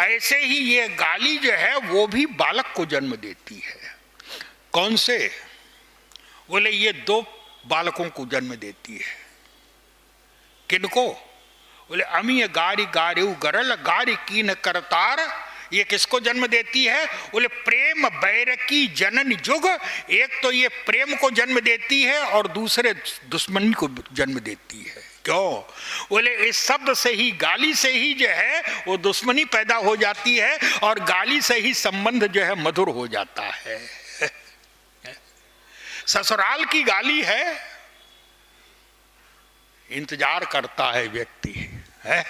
ऐसे ही ये गाली जो है वो भी बालक को जन्म देती है। कौन से? बोले ये 2 बालकों को जन्म देती है। किनको? बोले अमीय गारी गार्यु गरल गारी कीन करतार। ये किसको जन्म देती है? बोले प्रेम बैरकी जनन जुग। एक तो ये प्रेम को जन्म देती है और दूसरे दुश्मनी को जन्म देती है। क्यों? बोले इस शब्द से ही, गाली से ही जो है वो दुश्मनी पैदा हो जाती है और गाली से ही संबंध जो है मधुर हो जाता है। ससुराल की गाली है, इंतजार करता है व्यक्ति है।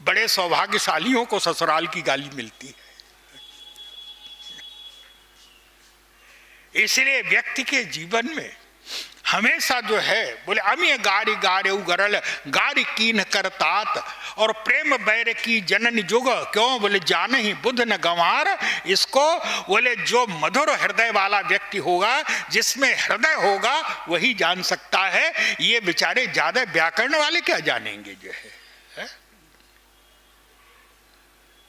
बड़े सौभाग्यशालियों को ससुराल की गाली मिलती है। इसलिए व्यक्ति के जीवन में हमेशा जो है बोले अमीय गारी गारे उगरल गारी कीन करतात और प्रेम बैर की जनन जुग। क्यों? बोले जान ही बुध न गंवार। इसको बोले जो मधुर हृदय वाला व्यक्ति होगा, जिसमें हृदय होगा, वही जान सकता है। ये बेचारे ज्यादा व्याकरण वाले क्या जानेंगे जो है?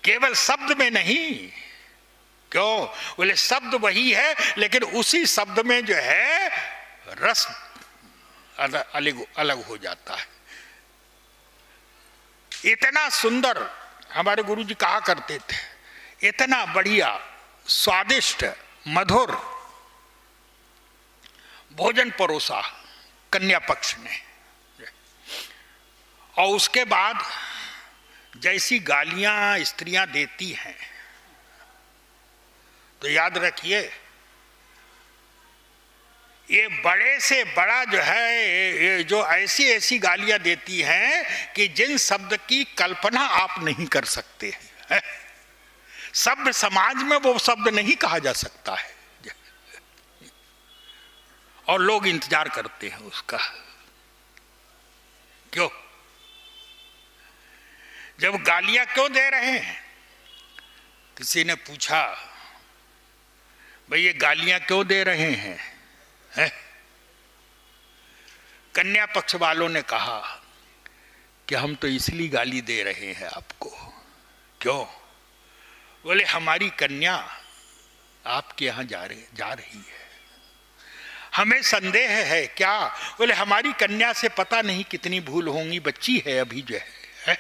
केवल शब्द में नहीं। क्यों? बोले शब्द वही है, लेकिन उसी शब्द में जो है रस अलग अलग हो जाता है। इतना सुंदर हमारे गुरुजी कहा करते थे, इतना बढ़िया स्वादिष्ट मधुर भोजन परोसा कन्या पक्ष ने, और उसके बाद जैसी गालियां स्त्रियां देती हैं तो याद रखिए, ये बड़े से बड़ा जो है, ये जो ऐसी ऐसी गालियां देती हैं कि जिन शब्द की कल्पना आप नहीं कर सकते हैं। सभ्य समाज में वो शब्द नहीं कहा जा सकता है, और लोग इंतजार करते हैं उसका। क्यों? जब गालियां क्यों दे रहे हैं? किसी ने पूछा, भाई ये गालियां क्यों दे रहे हैं? है? कन्या पक्ष वालों ने कहा कि हम तो इसलिए गाली दे रहे हैं आपको। क्यों? बोले हमारी कन्या आपके यहां जा रही है, हमें संदेह है। क्या? बोले हमारी कन्या से पता नहीं कितनी भूल होंगी, बच्ची है अभी जो है?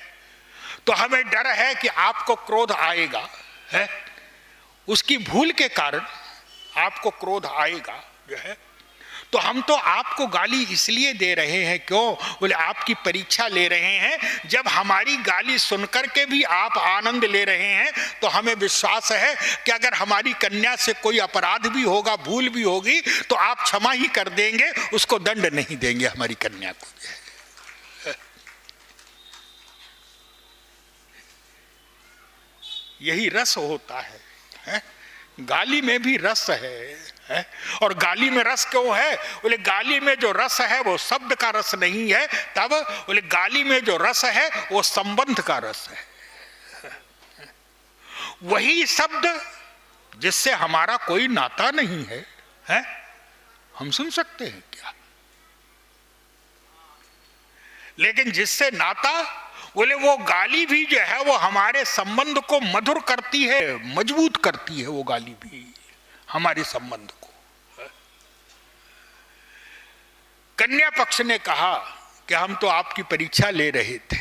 तो हमें डर है कि आपको क्रोध आएगा, है? उसकी भूल के कारण आपको क्रोध आएगा जो है, तो हम तो आपको गाली इसलिए दे रहे हैं। क्यों? बोले आपकी परीक्षा ले रहे हैं। जब हमारी गाली सुनकर के भी आप आनंद ले रहे हैं तो हमें विश्वास है कि अगर हमारी कन्या से कोई अपराध भी होगा, भूल भी होगी, तो आप क्षमा ही कर देंगे, उसको दंड नहीं देंगे हमारी कन्या को। यही रस होता है? गाली में भी रस है? और गाली में रस क्यों है? बोले गाली में जो रस है वो शब्द का रस नहीं है। तब बोले गाली में जो रस है वो संबंध का रस है। वही शब्द जिससे हमारा कोई नाता नहीं है, हम सुन सकते हैं क्या? लेकिन जिससे नाता, बोले वो गाली भी जो है वो हमारे संबंध को मधुर करती है, मजबूत करती है। वो गाली भी हमारे संबंध को। कन्या पक्ष ने कहा कि हम तो आपकी परीक्षा ले रहे थे,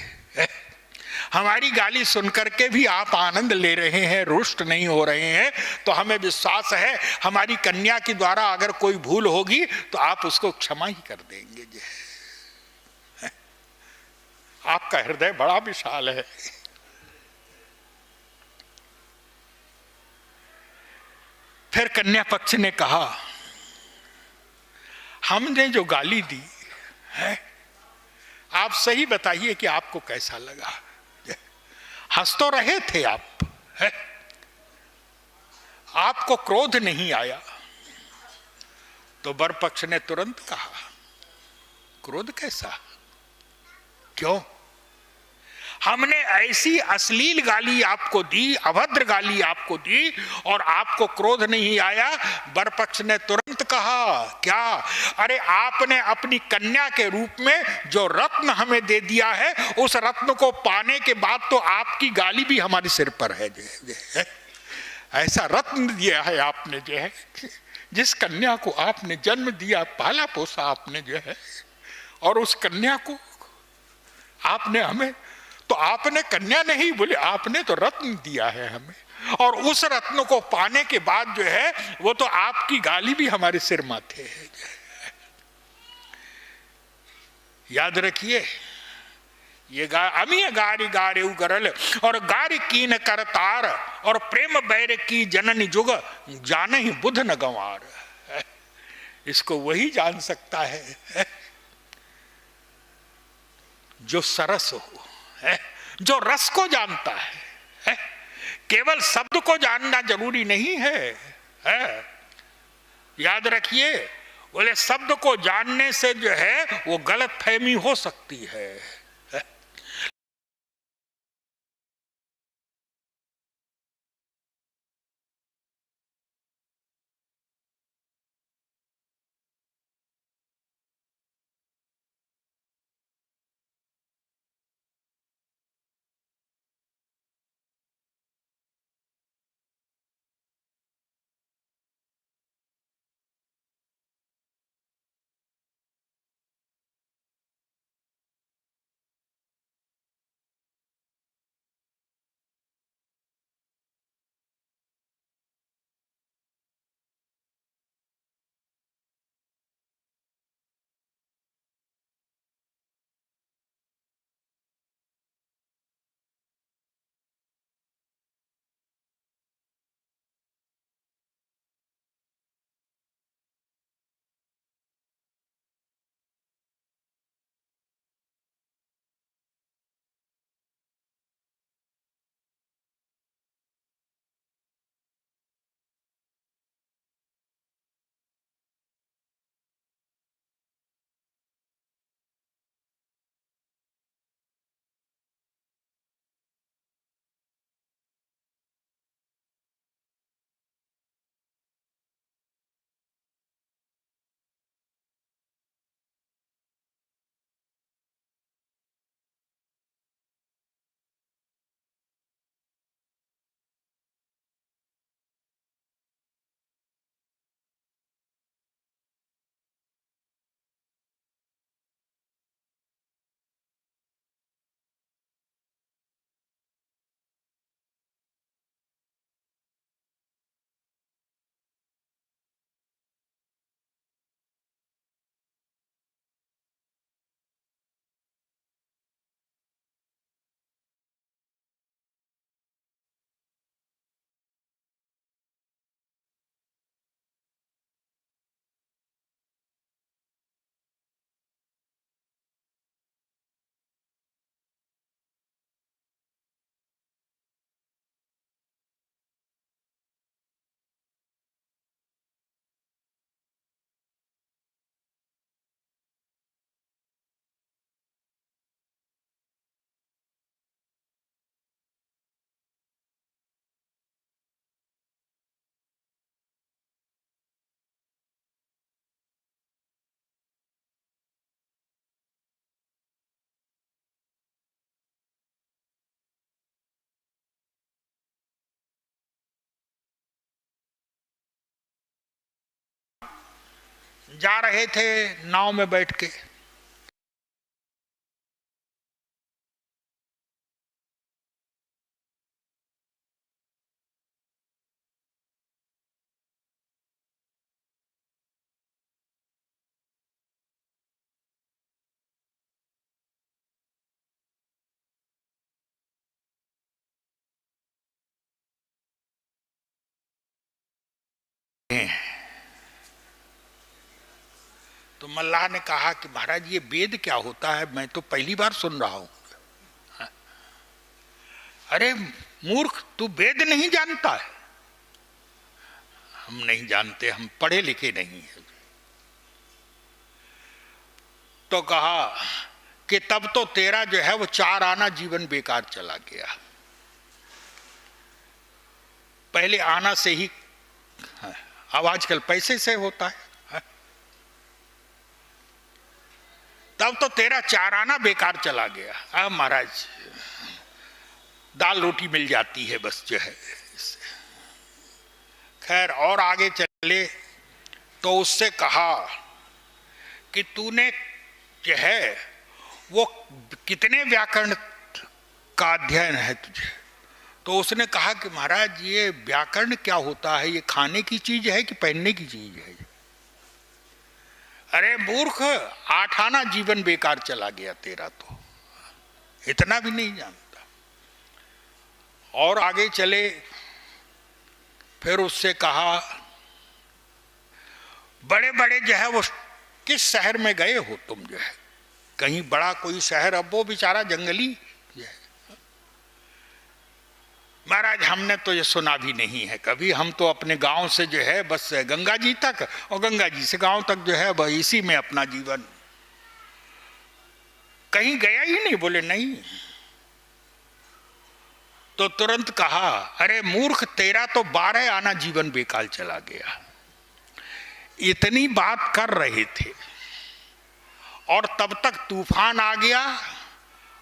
हमारी गाली सुनकर के भी आप आनंद ले रहे हैं, रुष्ट नहीं हो रहे हैं, तो हमें विश्वास है हमारी कन्या के द्वारा अगर कोई भूल होगी तो आप उसको क्षमा ही कर देंगे। आपका हृदय बड़ा विशाल है। फिर कन्या पक्ष ने कहा, हमने जो गाली दी है, आप सही बताइए कि आपको कैसा लगा? हंस तो रहे थे आप, है? आपको क्रोध नहीं आया? तो वर पक्ष ने तुरंत कहा, क्रोध कैसा? क्यों? हमने ऐसी अश्लील गाली आपको दी, अभद्र गाली आपको दी, और आपको क्रोध नहीं आया? वर पक्ष ने तुरंत कहा, क्या? अरे आपने अपनी कन्या के रूप में जो रत्न हमें दे दिया है, उस रत्न को पाने के बाद तो आपकी गाली भी हमारे सिर पर है। ऐसा रत्न दिया है आपने जो है, जिस कन्या को आपने जन्म दिया, पाला पोसा आपने जो है, और उस कन्या को आपने हमें, तो आपने कन्या नहीं, बोले आपने तो रत्न दिया है हमें, और उस रत्न को पाने के बाद जो है वो तो आपकी गाली भी हमारे सिर माथे है। याद रखिए, ये अमी गारी गारे उगरल और गारी कीन करतार, और प्रेम बैर की जननी जुग जान ही बुध न गंवार। इसको वही जान सकता है जो सरस हो, है? जो रस को जानता है? केवल शब्द को जानना जरूरी नहीं है? याद रखिए, बोले शब्द को जानने से जो है वो गलत फहमी हो सकती है। जा रहे थे नाव में बैठ के। तो मल्लाह ने कहा कि महाराज ये वेद क्या होता है, मैं तो पहली बार सुन रहा हूं। अरे मूर्ख, तू वेद नहीं जानता है? हम नहीं जानते, हम पढ़े लिखे नहीं हैं। तो कहा कि तब तो तेरा जो है वो 4 आना जीवन बेकार चला गया। पहले आना से ही, अब आजकल पैसे से होता है, तब तो तेरा 4 आना बेकार चला गया। अब महाराज दाल रोटी मिल जाती है बस जो है। खैर और आगे चले तो उससे कहा कि तूने जो है वो कितने व्याकरण का अध्ययन है तुझे? तो उसने कहा कि महाराज ये व्याकरण क्या होता है, ये खाने की चीज है कि पहनने की चीज है? अरे मूर्ख, 8 आना जीवन बेकार चला गया तेरा, तो इतना भी नहीं जानता। और आगे चले, फिर उससे कहा बड़े बड़े जो है वो किस शहर में गए हो तुम जो है? कहीं बड़ा कोई शहर? अब वो बेचारा जंगली जो है। महाराज हमने तो ये सुना भी नहीं है कभी, हम तो अपने गांव से जो है बस गंगा जी तक और गंगा जी से गांव तक जो है बस इसी में अपना जीवन, कहीं गया ही नहीं। बोले नहीं। तो तुरंत कहा अरे मूर्ख, तेरा तो 12 आना जीवन बेकार चला गया। इतनी बात कर रहे थे और तब तक तूफान आ गया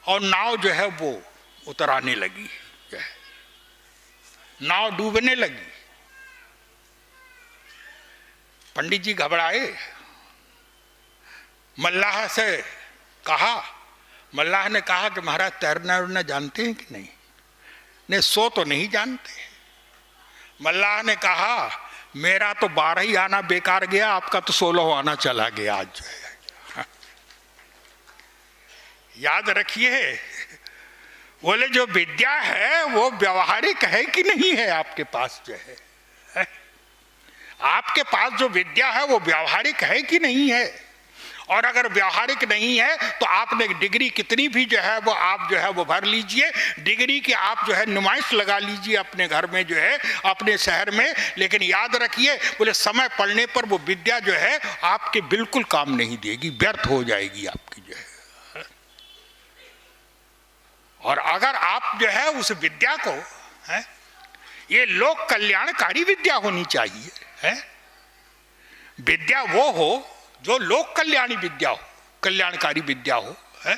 और नाव जो है वो उतराने लगी, जो है नाव डूबने लगी। पंडित जी घबराए, मल्लाह से कहा। मल्लाह ने कहा कि महाराज तैरना उड़ना जानते हैं कि नहीं? ने सो तो नहीं जानते। मल्लाह ने कहा मेरा तो 12 ही आना बेकार गया, आपका तो 16 आना चला गया आज जो है। याद रखिए, बोले जो विद्या है वो व्यवहारिक है कि नहीं है आपके पास जो है? आपके पास जो विद्या है वो व्यवहारिक है कि नहीं है? और अगर व्यवहारिक नहीं है तो आपने डिग्री कितनी भी जो है वो आप जो है वो भर लीजिए, डिग्री की आप जो है नुमाइश लगा लीजिए अपने घर में जो है, अपने शहर में, लेकिन याद रखिए बोले समय पड़ने पर वो विद्या जो है आपके बिल्कुल काम नहीं देगी, व्यर्थ हो जाएगी आपकी जो है। और अगर आप जो है उस विद्या को है, ये लोक कल्याणकारी विद्या होनी चाहिए है। विद्या वो हो जो लोक कल्याणी विद्या हो, कल्याणकारी विद्या हो है।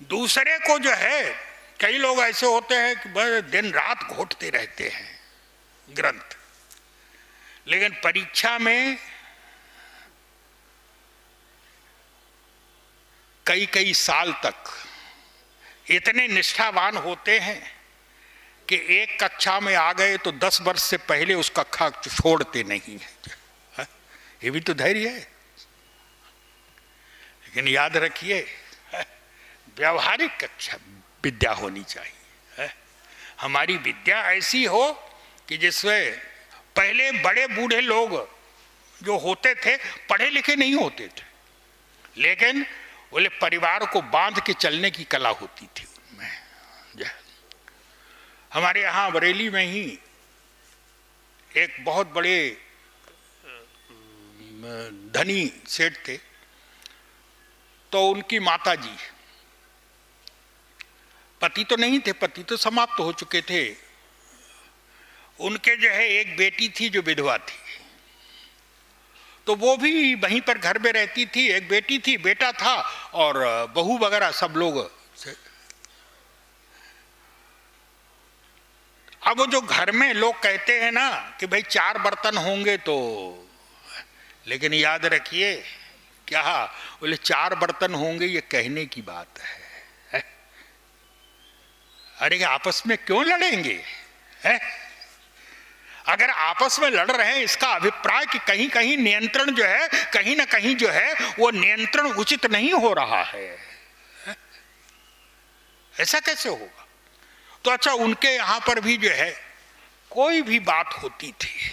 दूसरे को जो है, कई लोग ऐसे होते हैं कि बस दिन रात घोटते रहते हैं ग्रंथ, लेकिन परीक्षा में कई कई साल तक इतने निष्ठावान होते हैं कि एक कक्षा में आ गए तो 10 वर्ष से पहले उस कक्षा छोड़ते नहीं है। ये भी तो धैर्य है। लेकिन याद रखिए व्यवहारिक कक्षा विद्या होनी चाहिए। हमारी विद्या ऐसी हो कि जिसमें पहले बड़े बूढ़े लोग जो होते थे पढ़े लिखे नहीं होते थे, लेकिन बोले परिवार को बांध के चलने की कला होती थी उनमें। हमारे यहाँ बरेली में ही एक बहुत बड़े धनी सेठ थे, तो उनकी माताजी, पति तो नहीं थे, पति तो समाप्त हो चुके थे, उनके जो है एक बेटी थी जो विधवा थी, तो वो भी वहीं पर घर में रहती थी। एक बेटी थी, बेटा था और बहू वगैरह सब लोग। अब वो जो घर में लोग कहते हैं ना कि भाई 4 बर्तन होंगे तो लेकिन याद रखिए क्या, बोले 4 बर्तन होंगे ये कहने की बात है? अरे आपस में क्यों लड़ेंगे है? अगर आपस में लड़ रहे हैं इसका अभिप्राय कि कहीं कहीं नियंत्रण जो है, कहीं ना कहीं जो है वो नियंत्रण उचित नहीं हो रहा है। ऐसा कैसे होगा? तो अच्छा, उनके यहां पर भी जो है कोई भी बात होती थी,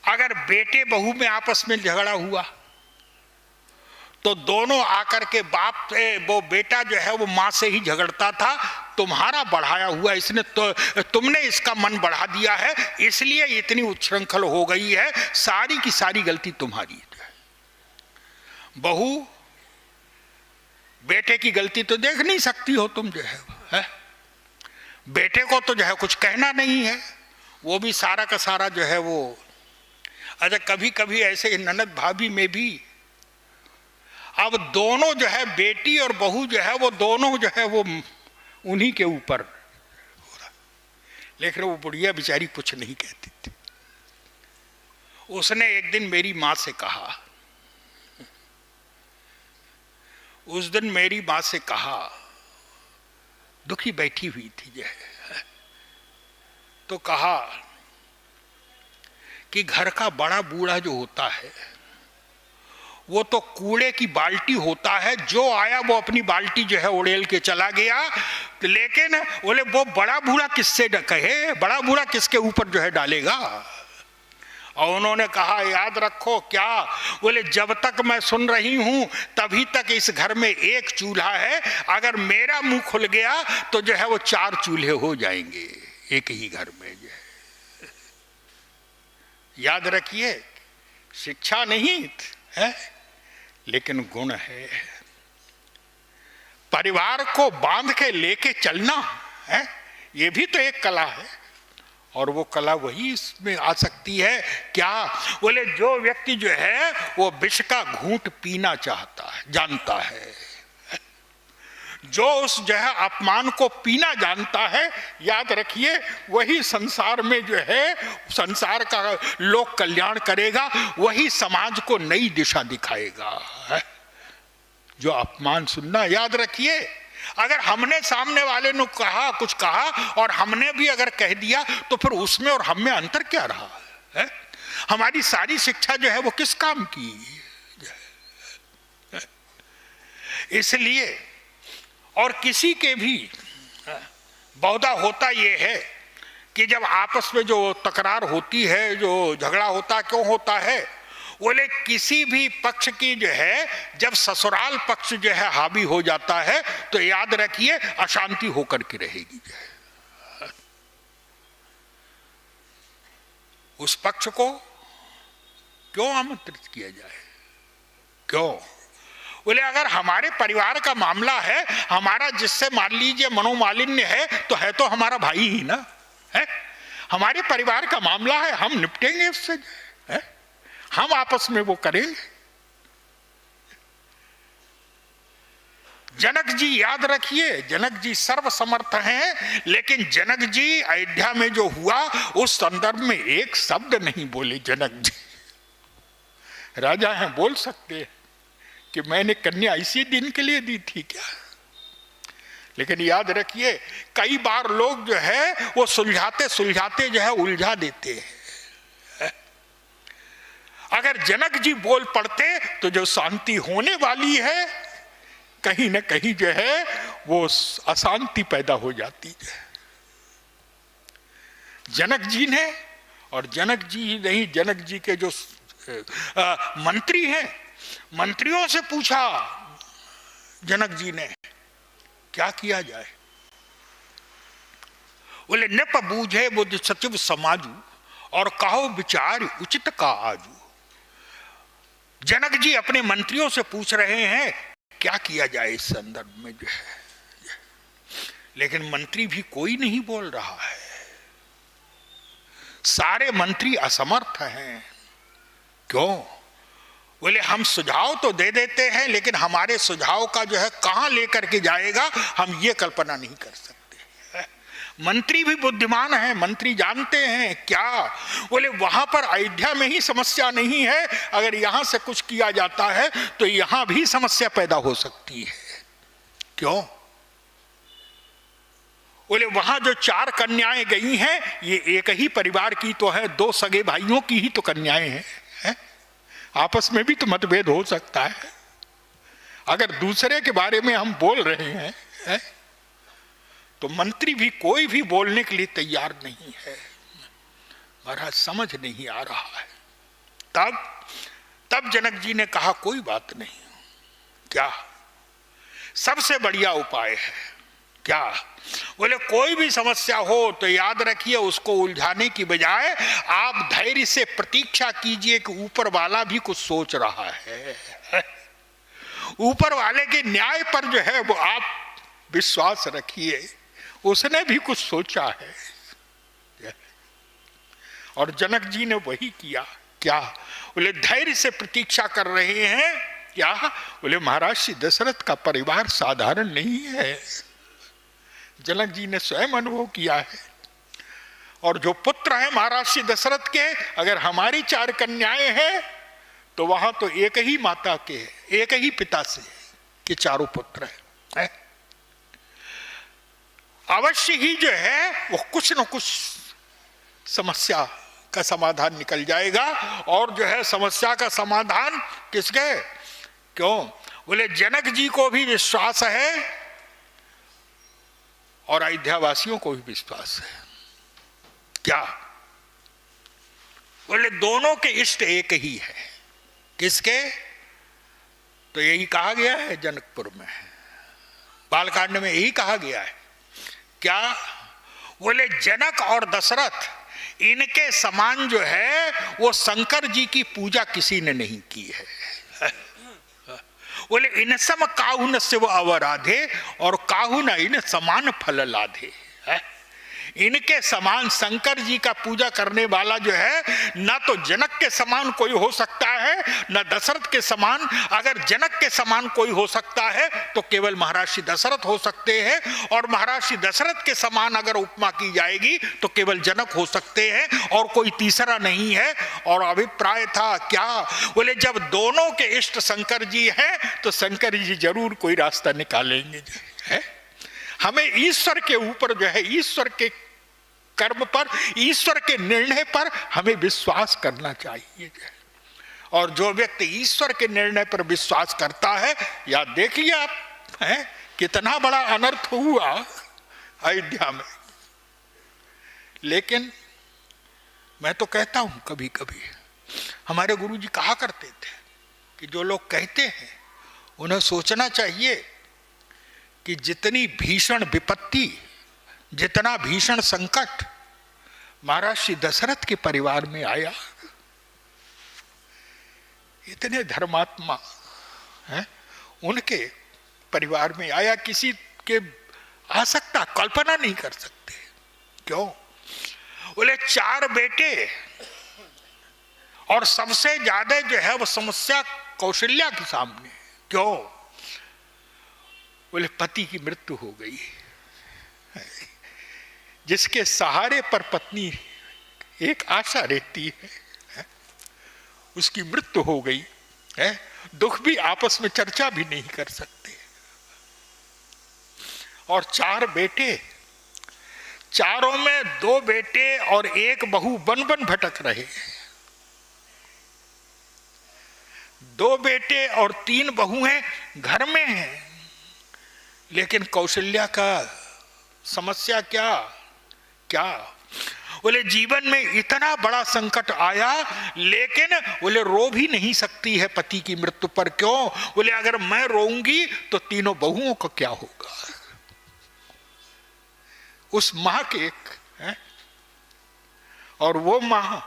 अगर बेटे बहू में आपस में झगड़ा हुआ तो दोनों आकर के बाप से, वो बेटा जो है वो मां से ही झगड़ता था, तुम्हारा बढ़ाया हुआ इसने तो, तुमने इसका मन बढ़ा दिया है, इसलिए इतनी उच्छृंखल हो गई है, सारी की सारी गलती तुम्हारी है। बहू बेटे की गलती तो देख नहीं सकती हो तुम जो है? बेटे को तो जो है कुछ कहना नहीं है, वो भी सारा का सारा जो है वो। अच्छा, कभी कभी ऐसे ननद भाभी में भी अब दोनों जो है, बेटी और बहू जो है वो दोनों जो है वो उन्हीं के ऊपर, लेकिन वो बुढ़िया बेचारी कुछ नहीं कहती थी। उसने एक दिन मेरी मां से कहा, उस दिन मेरी मां से कहा, दुखी बैठी हुई थी जो है, तो कहा कि घर का बड़ा बूढ़ा जो होता है वो तो कूड़े की बाल्टी होता है, जो आया वो अपनी बाल्टी जो है उड़ेल के चला गया, लेकिन बोले वो बड़ा बूढ़ा किससे कहे, बड़ा बूढ़ा किसके ऊपर जो है डालेगा। और उन्होंने कहा, याद रखो क्या, बोले जब तक मैं सुन रही हूं तभी तक इस घर में एक चूल्हा है, अगर मेरा मुंह खुल गया तो जो है वो 4 चूल्हे हो जाएंगे एक ही घर में जो है। याद रखिए, शिक्षा नहीं है लेकिन गुण है। परिवार को बांध के लेके चलना है, ये भी तो एक कला है, और वो कला वही इसमें आ सकती है क्या, बोले जो व्यक्ति जो है वो विष का घूंट पीना चाहता है, जानता है, जो उस जो है अपमान को पीना जानता है, याद रखिए वही संसार में जो है संसार का लोक कल्याण करेगा, वही समाज को नई दिशा दिखाएगा। जो अपमान सुनना, याद रखिए अगर हमने सामने वाले ने कहा, कुछ कहा और हमने भी अगर कह दिया तो फिर उसमें और हम में अंतर क्या रहा है? हमारी सारी शिक्षा जो है वो किस काम की? इसलिए और किसी के भी बहुधा होता ये है कि जब आपस में जो तकरार होती है, जो झगड़ा होता, क्यों होता है, बोले किसी भी पक्ष की जो है जब ससुराल पक्ष जो है हावी हो जाता है तो याद रखिए अशांति होकर के रहेगी। उस पक्ष को क्यों आमंत्रित किया जाए? क्यों? बोले अगर हमारे परिवार का मामला है, हमारा जिससे मान लीजिए मनोमालिन्य है तो हमारा भाई ही ना है, हमारे परिवार का मामला है, हम निपटेंगे उससे, है? हम आपस में वो करेंगे। जनक जी याद रखिए, जनक जी सर्वसमर्थ हैं, लेकिन जनक जी अयोध्या में जो हुआ उस संदर्भ में एक शब्द नहीं बोले जनक जी। राजा हैं, बोल सकते हैं कि मैंने कन्या इसी दिन के लिए दी थी क्या, लेकिन याद रखिए कई बार लोग जो है वो सुलझाते सुलझाते जो है उलझा देते हैं। अगर जनक जी बोल पड़ते तो जो शांति होने वाली है कहीं ना कहीं जो है वो अशांति पैदा हो जाती है। जनक जी ने, और जनक जी ही नहीं, जनक जी के जो मंत्री हैं, मंत्रियों से पूछा जनक जी ने क्या किया जाए। बोले नप बूझे बुद्ध सचिव समाजू और कहो विचार उचित का आजू। जनक जी अपने मंत्रियों से पूछ रहे हैं क्या किया जाए इस संदर्भ में जो है, लेकिन मंत्री भी कोई नहीं बोल रहा है, सारे मंत्री असमर्थ हैं। क्यों? बोले हम सुझाव तो दे देते हैं लेकिन हमारे सुझाव का जो है कहां लेकर के जाएगा हम ये कल्पना नहीं कर सकते। मंत्री भी बुद्धिमान है, मंत्री जानते हैं क्या, बोले वहां पर अयोध्या में ही समस्या नहीं है, अगर यहां से कुछ किया जाता है तो यहां भी समस्या पैदा हो सकती है। क्यों? बोले वहां जो 4 कन्याएं गई हैं ये एक ही परिवार की तो है, 2 सगे भाइयों की ही तो कन्याएं हैं, है? आपस में भी तो मतभेद हो सकता है। अगर दूसरे के बारे में हम बोल रहे हैं, है? तो मंत्री भी कोई भी बोलने के लिए तैयार नहीं है। महाराज समझ नहीं आ रहा है। तब जनक जी ने कहा कोई बात नहीं, क्या सबसे बढ़िया उपाय है क्या? बोले कोई भी समस्या हो तो याद रखिए उसको उलझाने की बजाय आप धैर्य से प्रतीक्षा कीजिए कि ऊपर वाला भी कुछ सोच रहा है। ऊपर वाले के न्याय पर जो है वो आप विश्वास रखिए, उसने भी कुछ सोचा है। और जनक जी ने वही किया। क्या? बोले धैर्य से प्रतीक्षा कर रहे हैं। क्या? बोले महाराज श्री दशरथ का परिवार साधारण नहीं है, जनक जी ने स्वयं अनुभव किया है। और जो पुत्र है महाराज श्री दशरथ के, अगर हमारी 4 कन्याएं हैं तो वहां तो एक ही माता के, एक ही पिता से के चारों पुत्र हैं। अवश्य ही जो है वो कुछ न कुछ समस्या का समाधान निकल जाएगा। और जो है समस्या का समाधान किसके? क्यों? बोले जनक जी को भी विश्वास है और अयोध्या वासियों को भी विश्वास है। क्या? बोले दोनों के इष्ट एक ही है। किसके? तो यही कहा गया है जनकपुर में, बालकांड में यही कहा गया है। क्या? बोले जनक और दशरथ इनके समान जो है वो शंकर जी की पूजा किसी ने नहीं की है। बोले इन सम काहू न शिव अवराधे और काहू न इन समान फल लाधे। इनके समान शंकर जी का पूजा करने वाला जो है ना तो जनक के समान कोई हो सकता है, ना दशरथ के समान। अगर जनक के समान कोई हो सकता है तो केवल महाराज श्री दशरथ हो सकते हैं, और महाराज श्री दशरथ के समान अगर उपमा की जाएगी तो केवल जनक हो सकते हैं और कोई तीसरा नहीं है। और अभिप्राय था क्या? बोले जब दोनों के इष्ट शंकर जी हैं तो शंकर जी जरूर कोई रास्ता निकालेंगे। है हमें ईश्वर के ऊपर जो है, ईश्वर के कर्म पर, ईश्वर के निर्णय पर हमें विश्वास करना चाहिए। और जो व्यक्ति ईश्वर के निर्णय पर विश्वास करता है, या देखिए आप हैं कितना बड़ा अनर्थ हुआ अयोध्या में। लेकिन मैं तो कहता हूं कभी कभी, हमारे गुरुजी कहा करते थे कि जो लोग कहते हैं उन्हें सोचना चाहिए कि जितनी भीषण विपत्ति, जितना भीषण संकट महाराज श्री दशरथ के परिवार में आया, इतने धर्मात्मा हैं उनके परिवार में आया, किसी के आ सकता, कल्पना नहीं कर सकते। क्यों? बोले 4 बेटे और सबसे ज्यादा जो है वो समस्या कौशल्या के सामने। क्यों? बोले पति की मृत्यु हो गई, जिसके सहारे पर पत्नी एक आशा रहती है, उसकी मृत्यु हो गई है। दुख भी आपस में चर्चा भी नहीं कर सकते। और 4 बेटे, चारों में 2 बेटे और 1 बहू बन बन भटक रहे। 2 बेटे और 3 बहुएं घर में हैं, लेकिन कौशल्या का समस्या क्या? क्या? बोले जीवन में इतना बड़ा संकट आया, लेकिन बोले रो भी नहीं सकती है पति की मृत्यु पर। क्यों? बोले अगर मैं रोऊंगी तो 3 बहुओं को क्या होगा? उस मां के है? और वो मां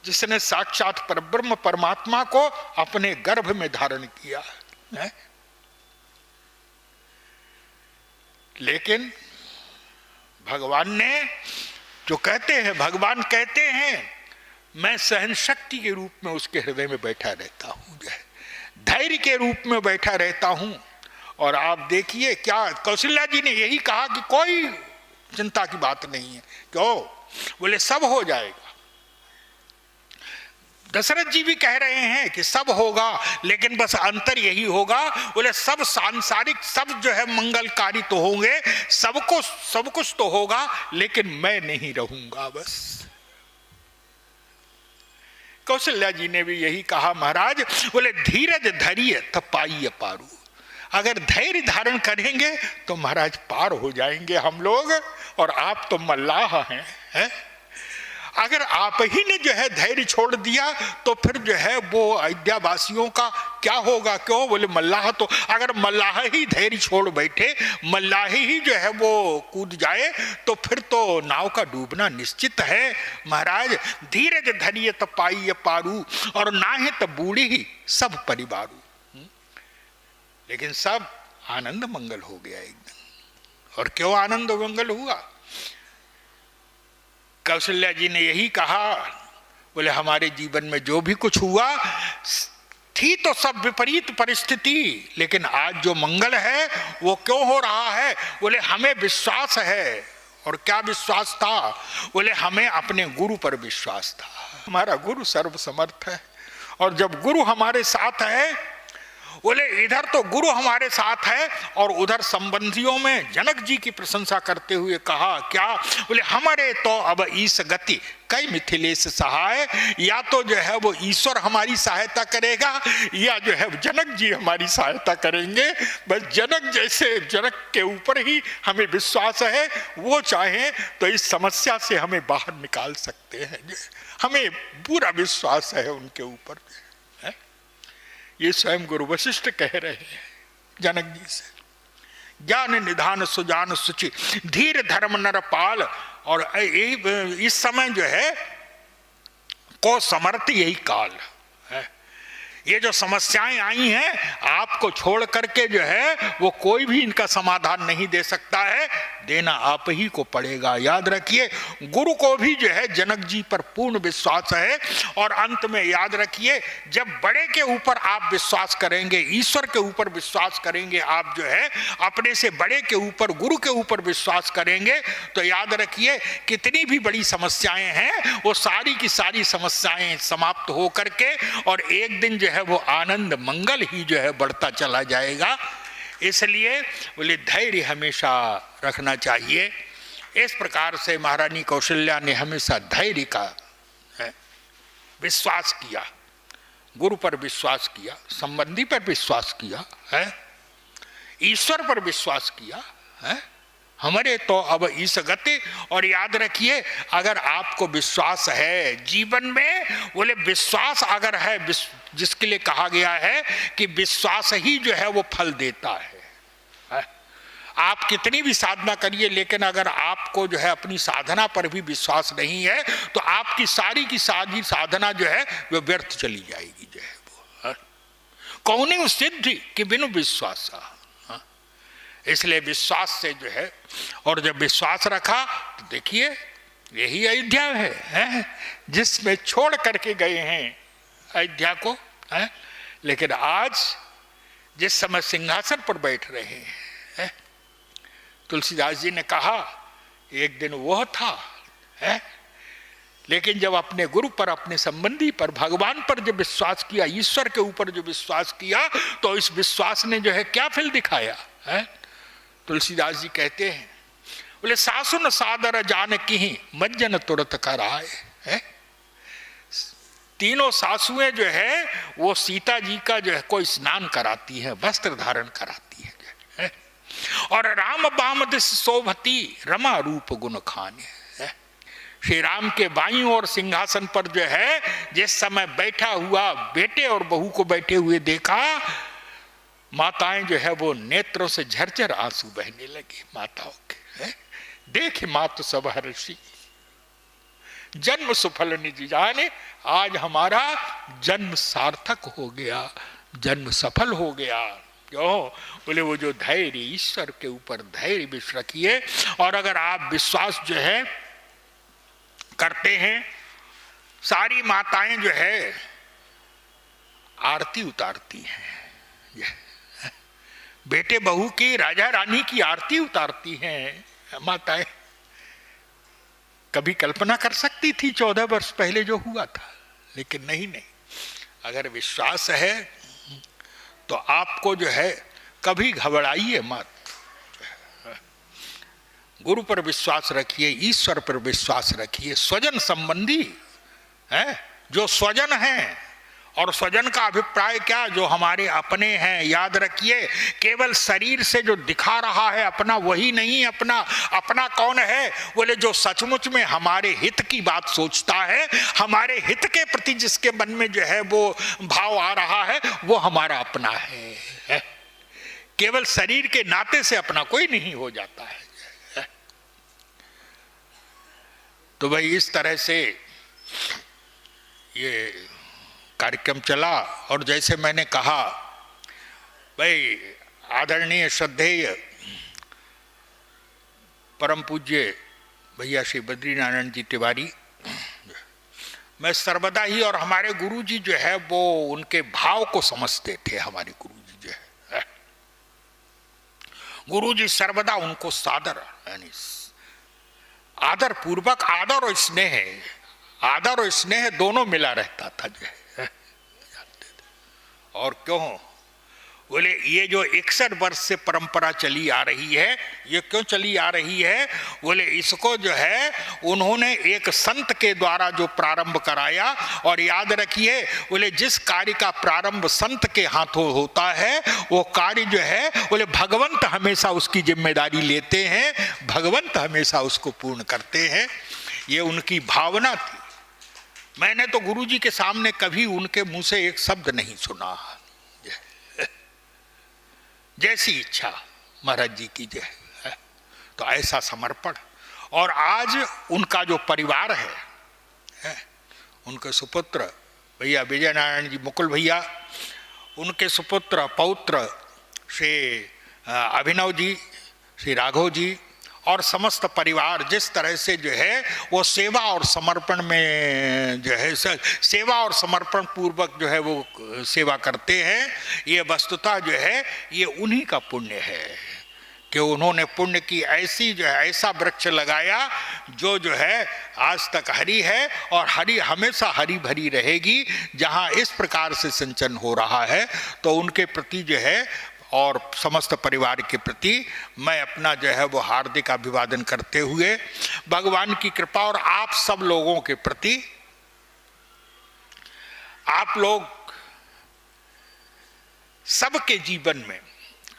जिसने साक्षात परब्रह्म परमात्मा को अपने गर्भ में धारण किया है। लेकिन भगवान ने जो कहते हैं, भगवान कहते हैं मैं सहन शक्ति के रूप में उसके हृदय में बैठा रहता हूं, धैर्य के रूप में बैठा रहता हूं। और आप देखिए क्या कौशल्या जी ने यही कहा कि कोई चिंता की बात नहीं है। क्यों? बोले सब हो जाएगा। दशरथ जी भी कह रहे हैं कि सब होगा, लेकिन बस अंतर यही होगा, बोले सब सांसारिक, सब जो है मंगलकारी तो होंगे, सबको सब कुछ तो होगा, लेकिन मैं नहीं रहूंगा बस। कौशल्या जी ने भी यही कहा महाराज, बोले धीरज धरिए तो पाइए पारू। अगर धैर्य धारण करेंगे तो महाराज पार हो जाएंगे हम लोग, और आप तो मल्लाह हैं, है? अगर आप ही ने जो है धैर्य छोड़ दिया तो फिर जो है वो अयोध्या वासियों का क्या होगा? क्यों? बोले मल्लाह तो, अगर मल्लाह ही धैर्य छोड़ बैठे, मल्लाह ही जो है वो कूद जाए, तो फिर तो नाव का डूबना निश्चित है। महाराज धीरज धरिए तो पाइए पारू, और ना है तो बूढ़ी ही सब परिवारू। लेकिन सब आनंद मंगल हो गया एकदम। और क्यों आनंद मंगल हुआ? कौशल्या जी ने यही कहा, बोले हमारे जीवन में जो भी कुछ हुआ थी तो सब विपरीत परिस्थिति, लेकिन आज जो मंगल है वो क्यों हो रहा है? बोले हमें विश्वास है। और क्या विश्वास था? बोले हमें अपने गुरु पर विश्वास था। हमारा गुरु सर्वसमर्थ है, और जब गुरु हमारे साथ है, बोले इधर तो गुरु हमारे साथ है, और उधर संबंधियों में जनक जी की प्रशंसा करते हुए कहा क्या? बोले हमारे तो अब ईस गति कई मिथिलेश सहाय, या तो जो है वो ईश्वर हमारी सहायता करेगा, या जो है जनक जी हमारी सहायता करेंगे। बस जनक जैसे, जनक के ऊपर ही हमें विश्वास है, वो चाहे तो इस समस्या से हमें बाहर निकाल सकते हैं। हमें पूरा विश्वास है उनके ऊपर। ये स्वयं गुरु वशिष्ठ कह रहे हैं जनक जी से। ज्ञान निधान सुजान सुचि धीर धर्म नर पाल। और इस समय जो है को समर्थ यही काल है। ये जो समस्याएं आई हैं, आपको छोड़ करके जो है वो कोई भी इनका समाधान नहीं दे सकता है, देना आप ही को पड़ेगा। याद रखिए, गुरु को भी जो है जनक जी पर पूर्ण विश्वास है। और अंत में याद रखिए, जब बड़े के ऊपर आप विश्वास करेंगे, ईश्वर के ऊपर विश्वास करेंगे, आप जो है अपने से बड़े के ऊपर, गुरु के ऊपर विश्वास करेंगे, तो याद रखिए कितनी भी बड़ी समस्याएं हैं वो सारी की सारी समस्याएं समाप्त हो करके, और एक दिन जो है वो आनंद मंगल ही जो है बढ़ता चला जाएगा। इसलिए बोले धैर्य हमेशा रखना चाहिए। इस प्रकार से महारानी कौशल्या ने हमेशा धैर्य का विश्वास किया, गुरु पर विश्वास किया, संबंधी पर विश्वास किया है, ईश्वर पर विश्वास किया है। हमारे तो अब इस गति। और याद रखिए, अगर आपको विश्वास है जीवन में, बोले विश्वास अगर है, जिसके लिए कहा गया है कि विश्वास ही जो है वो फल देता है। आप कितनी भी साधना करिए, लेकिन अगर आपको जो है अपनी साधना पर भी विश्वास नहीं है, तो आपकी सारी की सारी साधना जो है वो व्यर्थ चली जाएगी। जो है वो कौन सिद्धि कि बिनु विश्वास। इसलिए विश्वास से जो है, और जब विश्वास रखा तो देखिए यही अयोध्या है जिसमें छोड़ करके गए हैं अयोध्या को है। लेकिन आज जिस समय सिंहासन पर बैठ रहे हैं, तुलसीदास जी ने कहा एक दिन वह था है, लेकिन जब अपने गुरु पर, अपने संबंधी पर, भगवान पर जब विश्वास किया, ईश्वर के ऊपर जो विश्वास किया, तो इस विश्वास ने जो है क्या फल दिखाया है। तुलसीदास जी कहते हैं, बोले सासुन सादर जानकी ही मज्जन तुरत कराए है। तीनों सासुएं जो है वो सीता जी का जो है कोई स्नान कराती है, वस्त्र धारण कराती है। और राम बाम दिस शोभती रमा रूप गुण खाने। श्री राम के बाईं ओर सिंहासन पर जो है जिस समय बैठा हुआ बेटे और बहू को बैठे हुए देखा, माताएं जो है वो नेत्रों से झरझर आंसू बहने लगी माताओं के। देखे मात सब हर्षी जन्म सुफल निज जाने। आज हमारा जन्म सार्थक हो गया, जन्म सफल हो गया। क्यों? बोले वो जो धैर्य, ईश्वर के ऊपर धैर्य विश्वास रखिए। और अगर आप विश्वास जो है करते हैं, सारी माताएं जो है आरती उतारती हैं, बेटे बहू की, राजा रानी की आरती उतारती हैं माताएं कभी कल्पना कर सकती थी 14 वर्ष पहले जो हुआ था? लेकिन नहीं। अगर विश्वास है तो आपको जो है कभी घबराइए मत। गुरु पर विश्वास रखिए, ईश्वर पर विश्वास रखिए, स्वजन संबंधी है जो स्वजन हैं, और स्वजन का अभिप्राय क्या? जो हमारे अपने हैं। याद रखिए, केवल शरीर से जो दिखा रहा है अपना, वही नहीं अपना। अपना कौन है? बोले जो सचमुच में हमारे हित की बात सोचता है, हमारे हित के प्रति जिसके मन में जो है वो भाव आ रहा है, वो हमारा अपना है। केवल शरीर के नाते से अपना कोई नहीं हो जाता है। तो भाई इस तरह से ये कार्यक्रम चला। और जैसे मैंने कहा, भाई आदरणीय श्रद्धेय परम पूज्य भैया श्री बद्रीनारायण जी तिवारी, मैं सर्वदा ही, और हमारे गुरु जी जो है वो उनके भाव को समझते थे। हमारे गुरु जी जो है, गुरु जी सर्वदा उनको सादर, यानी आदर पूर्वक, आदर और स्नेह दोनों मिला रहता था जो है। और क्यों? बोले ये जो 61 वर्ष से परंपरा चली आ रही है, ये क्यों चली आ रही है? बोले इसको जो है उन्होंने एक संत के द्वारा जो प्रारंभ कराया। और याद रखिए, बोले जिस कार्य का प्रारंभ संत के हाथों होता है, वो कार्य जो है बोले भगवंत हमेशा उसकी जिम्मेदारी लेते हैं, भगवंत हमेशा उसको पूर्ण करते हैं। ये उनकी भावना थी। मैंने तो गुरुजी के सामने कभी उनके मुंह से एक शब्द नहीं सुना। जैसी इच्छा महाराज जी की जय। तो ऐसा समर्पण। और आज उनका जो परिवार है, उनके सुपुत्र भैया विजय नारायण जी मुकुल भैया, उनके सुपुत्र पौत्र श्री अभिनव जी, श्री राघव जी, और समस्त परिवार जिस तरह से जो है वो सेवा और समर्पण में जो है, सेवा और समर्पण पूर्वक जो है वो सेवा करते हैं, ये वस्तुतः जो है ये उन्हीं का पुण्य है कि उन्होंने पुण्य की ऐसी जो है ऐसा वृक्ष लगाया जो है आज तक हरी है, और हरी हमेशा हरी भरी रहेगी। जहाँ इस प्रकार से सिंचन हो रहा है, तो उनके प्रति जो है और समस्त परिवार के प्रति मैं अपना जो है वो हार्दिक अभिवादन करते हुए भगवान की कृपा और आप सब लोगों के प्रति, आप लोग सबके जीवन में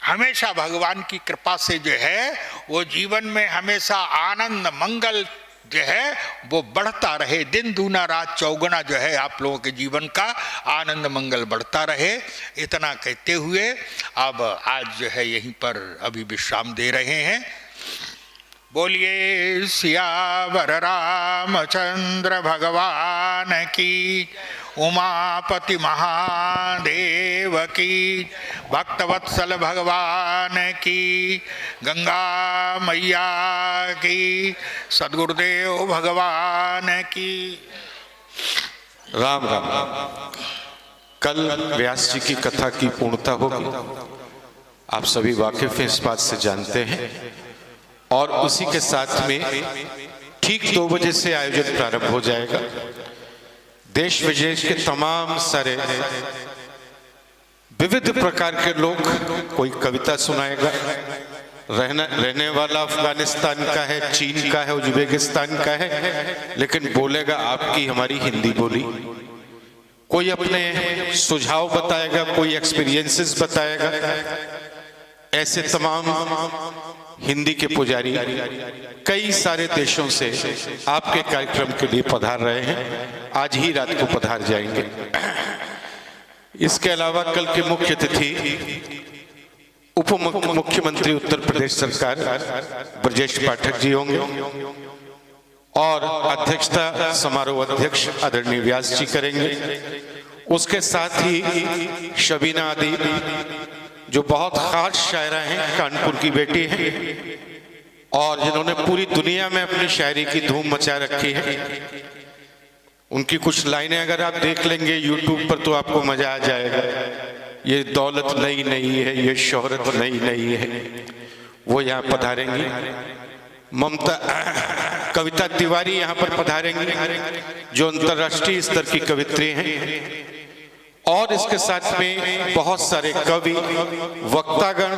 हमेशा भगवान की कृपा से जो है वो जीवन में हमेशा आनंद मंगल जो है वो बढ़ता रहे। दिन दूना रात चौगुना जो है आप लोगों के जीवन का आनंद मंगल बढ़ता रहे। इतना कहते हुए अब आज जो है यहीं पर अभी विश्राम दे रहे हैं। बोलिए सियावर रामचंद्र भगवान की, उमापति महादेव की, भक्तवत्सल भगवान की, गंगा मैया की, सद्गुरुदेव भगवान की। राम राम। कल व्यास जी की कथा की पूर्णता होगी, आप सभी वाकिफ इस बात से जानते हैं। और उसी के साथ में ठीक 2 बजे से आयोजन प्रारंभ हो जाएगा। देश विदेश के तमाम सारे विविध प्रकार के लोग, कोई कविता सुनाएगा, रहने वाला अफगानिस्तान का है, चीन का है, उज्बेकिस्तान का है, लेकिन बोलेगा आपकी हमारी हिंदी बोली। कोई अपने सुझाव बताएगा, कोई एक्सपीरियंसेस बताएगा। ऐसे तमाम हिंदी के पुजारी कई सारे देशों से आपके कार्यक्रम के लिए पधार रहे हैं, आज ही रात को पधार जाएंगे। इसके अलावा कल के मुख्य अतिथि उप मुख्यमंत्री उत्तर प्रदेश सरकार ब्रजेश पाठक जी होंगे, और अध्यक्षता समारोह अध्यक्ष आदरणीय व्यास जी करेंगे। उसके साथ ही शबीना आदि जो बहुत खास शायरा हैं, कानपुर की बेटी हैं, और जिन्होंने पूरी दुनिया में अपनी शायरी की धूम मचा रखी है। उनकी कुछ लाइनें अगर आप देख लेंगे यूट्यूब पर तो आपको मजा आ जाएगा। ये दौलत नई नहीं है, ये शोहरत नई नहीं है। वो यहाँ पधारेंगी। ममता कविता तिवारी यहाँ पर पधारेंगी, जो अंतर्राष्ट्रीय स्तर की कवित्री हैं, और इसके साथ में बहुत सारे कवि, वक्तागण।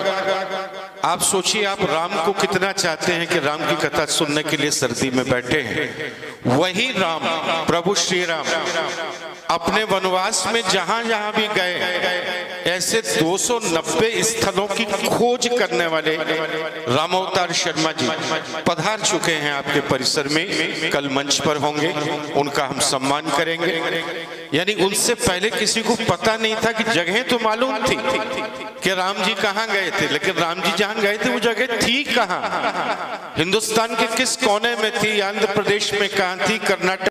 आप सोचिए, आप राम को कितना चाहते हैं कि राम की कथा सुनने के लिए सर्दी में बैठे हैं। वही राम, प्रभु श्री राम, अपने वनवास में जहां जहां भी गए, ऐसे 290 स्थलों की खोज करने वाले रामावतार शर्मा जी पधार चुके हैं आपके परिसर में। कल मंच पर होंगे, उनका हम सम्मान करेंगे। यानी उनसे पहले किसी को पता नहीं था कि जगह तो मालूम थी कि राम जी कहाँ गए थे, लेकिन राम जी जहां गए थे वो जगह थी कहाँ, हिंदुस्तान के किस कोने में थी, आंध्र प्रदेश में कहाँ थी, कर्नाटक